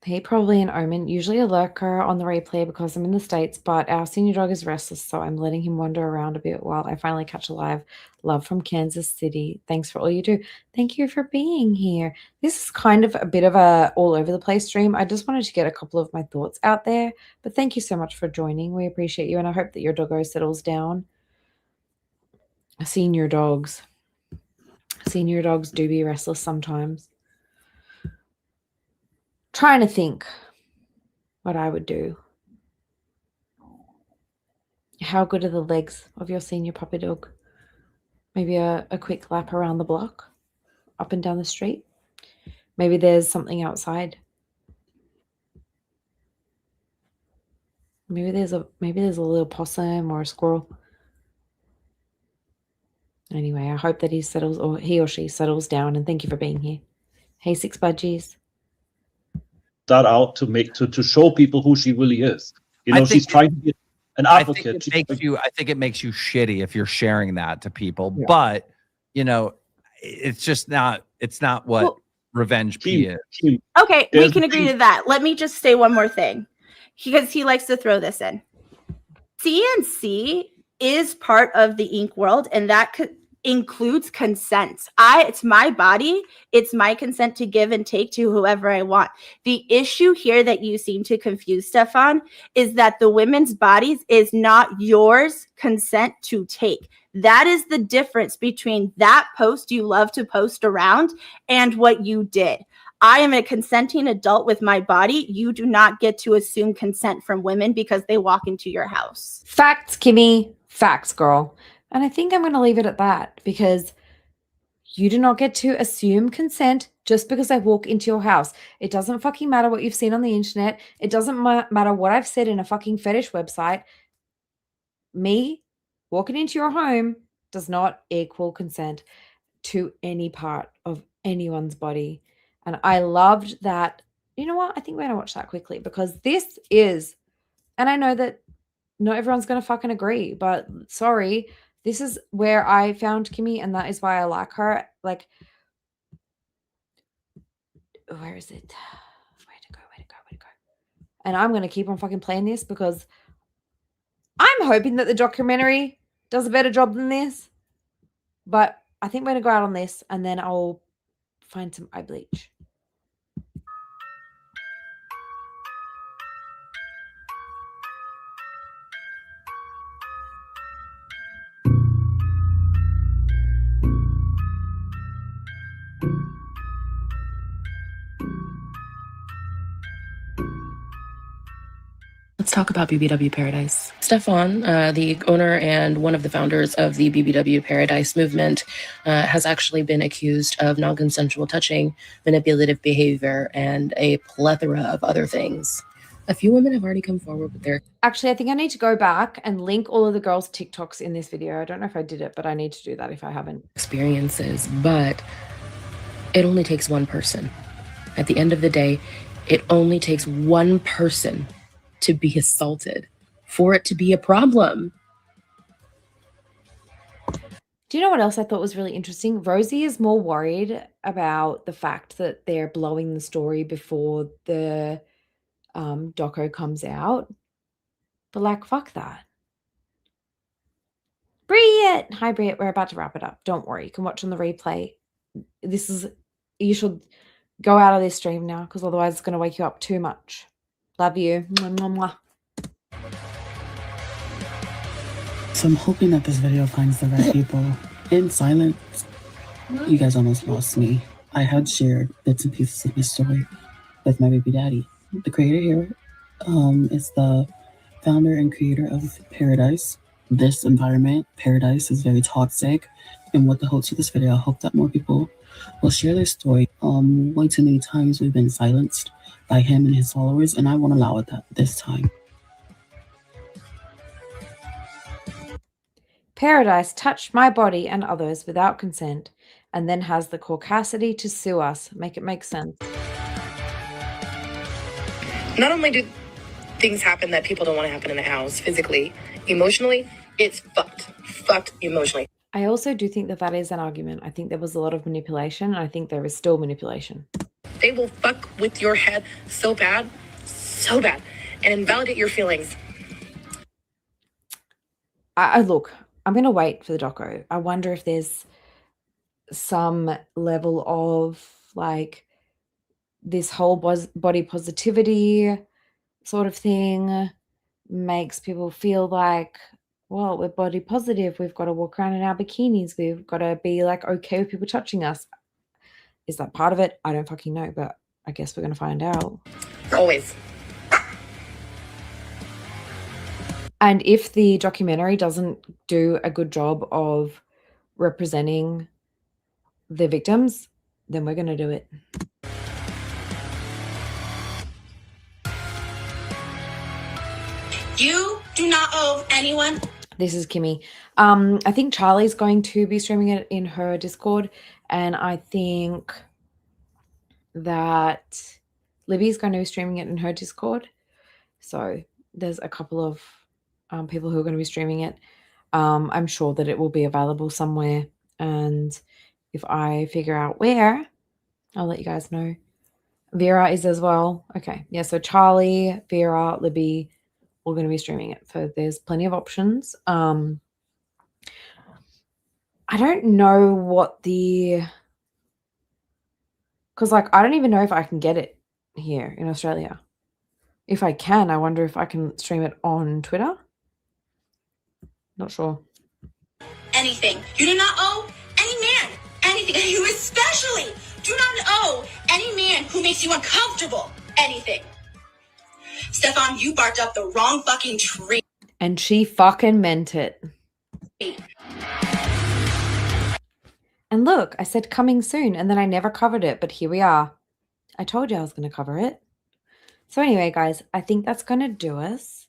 D: He probably an omen, usually a lurker on the replay because I'm in the States, but our senior dog is restless, so I'm letting him wander around a bit while I finally catch a live. Love from Kansas City. Thanks for all you do. Thank you for being here. This is kind of a bit of a all over the place stream. I just wanted to get a couple of my thoughts out there, but thank you so much for joining. We appreciate you, and I hope that your doggo settles down. Senior dogs do be restless sometimes. Trying to think what I would do. How good are the legs of your senior puppy dog? Maybe a quick lap around the block, up and down the street. Maybe there's something outside. Maybe there's a little possum or a squirrel. Anyway, I hope that he or she settles down, and thank you for being here. Hey, Six Budgies.
N: That out to show people who she really is. You know, she's trying to be an advocate.
M: I think it makes you shitty if you're sharing that to people. Yeah. But you know, it's not what revenge P is.
J: Okay, we can agree to that. Let me just say one more thing, because he likes to throw this in. CNC is part of the ink world, and that includes consent. It's my body. It's my consent to give and take to whoever I want. The issue here that you seem to confuse, Stefan, is that the women's bodies is not yours consent to take. That is the difference between that post you love to post around and what you did. I am a consenting adult with my body. You do not get to assume consent from women because they walk into your house.
D: Facts, Kimmy. Facts, girl. And I think I'm going to leave it at that, because you do not get to assume consent just because I walk into your house. It doesn't fucking matter what you've seen on the internet. It doesn't matter what I've said in a fucking fetish website. Me walking into your home does not equal consent to any part of anyone's body. And I loved that, You know what? I think we're going to watch that quickly because this is, and I know that not everyone's going to fucking agree, but sorry, this is where I found Kimmy, and that is why I like her. Like, where is it? Way to go. And I'm going to keep on fucking playing this because I'm hoping that the documentary does a better job than this. But I think we're going to go out on this, and then I'll find some eye bleach.
R: Let's talk about BBW Paradise. Stefan, the owner and one of the founders of the BBW Paradise movement, has actually been accused of non-consensual touching, manipulative behavior, and a plethora of other things. A few women have already come forward with their...
D: Actually, I think I need to go back and link all of the girls' TikToks in this video. I don't know if I did it, but I need to do that if I haven't.
R: ...experiences, but it only takes one person. At the end of the day, it only takes one person to be assaulted for it to be a problem.
D: Do you know what else I thought was really interesting? Rosie is more worried about the fact that they're blowing the story before the doco comes out. But like, fuck that. Briette! Hi, Briette. We're about to wrap it up. Don't worry. You can watch on the replay. You should go out of this stream now because otherwise it's going to wake you up too much. Love you. Mwah, mwah, mwah.
E: So I'm hoping that this video finds the right people. In silence, you guys almost lost me. I had shared bits and pieces of my story with my baby daddy. The creator here is the founder and creator of Paradise. This environment, Paradise, is very toxic. And with the hopes of this video, I hope that more people will share their story. Way too many times we've been silenced by him and his followers, and I won't allow it this time.
D: Paradise touched my body and others without consent and then has the caucasity to sue us. Make it make sense.
S: Not only do things happen that people don't want to happen in the house physically, emotionally, it's fucked emotionally.
D: I also do think that that is an argument. I think there was a lot of manipulation. I think there is still manipulation.
S: They will fuck with your head so bad, and invalidate your feelings.
D: Look, I'm going to wait for the doco. I wonder if there's some level of like this whole body positivity sort of thing makes people feel like, well, we're body positive. We've got to walk around in our bikinis. We've got to be like okay with people touching us. Is that part of it? I don't fucking know, but I guess we're going to find out.
S: Always.
D: And if the documentary doesn't do a good job of representing the victims, then we're going to do it.
T: You do not owe anyone.
D: This is Kimmy. I think Charlie's going to be streaming it in her Discord, and I think that Libby's going to be streaming it in her Discord. So there's a couple of people who are going to be streaming it. I'm sure that it will be available somewhere, and if I figure out where, I'll let you guys know. Vera is as well. Okay, yeah, so Charlie, Vera, Libby, all going to be streaming it. So there's plenty of options. I don't know what because like I don't even know if I can get it here in Australia. If I can, I wonder if I can stream it on Twitter. Not sure.
T: Anything. You do not owe any man anything. And you especially do not owe any man who makes you uncomfortable anything. Stefan, you barked up the wrong fucking tree.
D: And she fucking meant it. And look, I said coming soon, and then I never covered it, but here we are. I told you I was going to cover it. So anyway, guys, I think that's going to do us.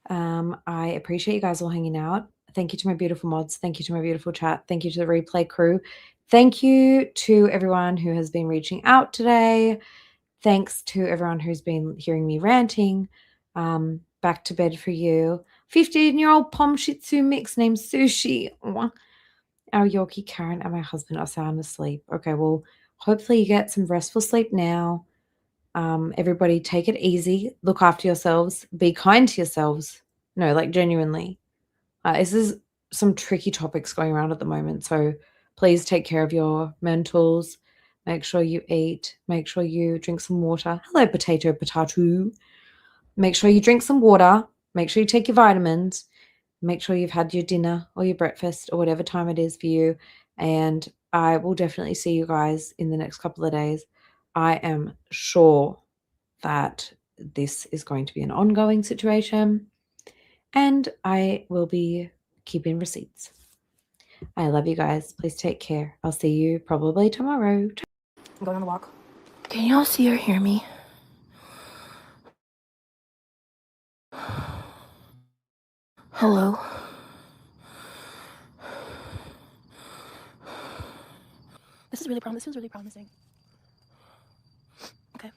D: I appreciate you guys all hanging out. Thank you to my beautiful mods. Thank you to my beautiful chat. Thank you to the replay crew. Thank you to everyone who has been reaching out today. Thanks to everyone who's been hearing me ranting. Back to bed for you. 15-year-old Pom Shih Tzu mix named Sushi. Mwah. Our Yorkie Karen and my husband are sound asleep. Okay, well, hopefully you get some restful sleep now. Everybody take it easy. Look after yourselves. Be kind to yourselves. No, like genuinely. This is some tricky topics going around at the moment. So please take care of your mentals. Make sure you eat. Make sure you drink some water. Hello, potato. Make sure you drink some water. Make sure you take your vitamins. Make sure you've had your dinner or your breakfast or whatever time it is for you. And I will definitely see you guys in the next couple of days. I am sure that this is going to be an ongoing situation. And I will be keeping receipts. I love you guys. Please take care. I'll see you probably tomorrow.
A: I'm going on the walk.
H: Can y'all see or hear me? Hello? This feels really promising. Okay.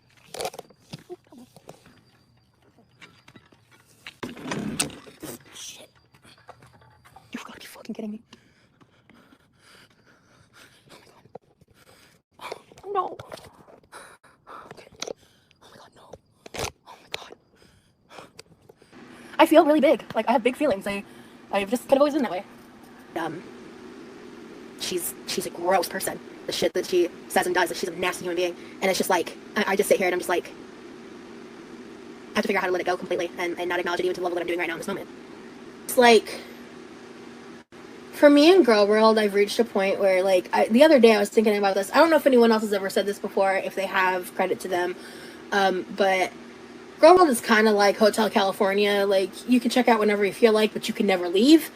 H: Shit. You've got to be fucking kidding me. Oh no. Okay. Oh my god, no. Oh my god. I feel really big. Like, I have big feelings. I've just kind of always been that way. She's a gross person. The shit that she says and does, like, she's a nasty human being. And it's just like, I just sit here and I'm just like, I have to figure out how to let it go completely and not acknowledge it even to the level that I'm doing right now in this moment. It's like, for me in Girl World, I've reached a point where, like, the other day I was thinking about this. I don't know if anyone else has ever said this before. If they have, credit to them. But Girl World is kind of like Hotel California. Like, you can check out whenever you feel like, but you can never leave.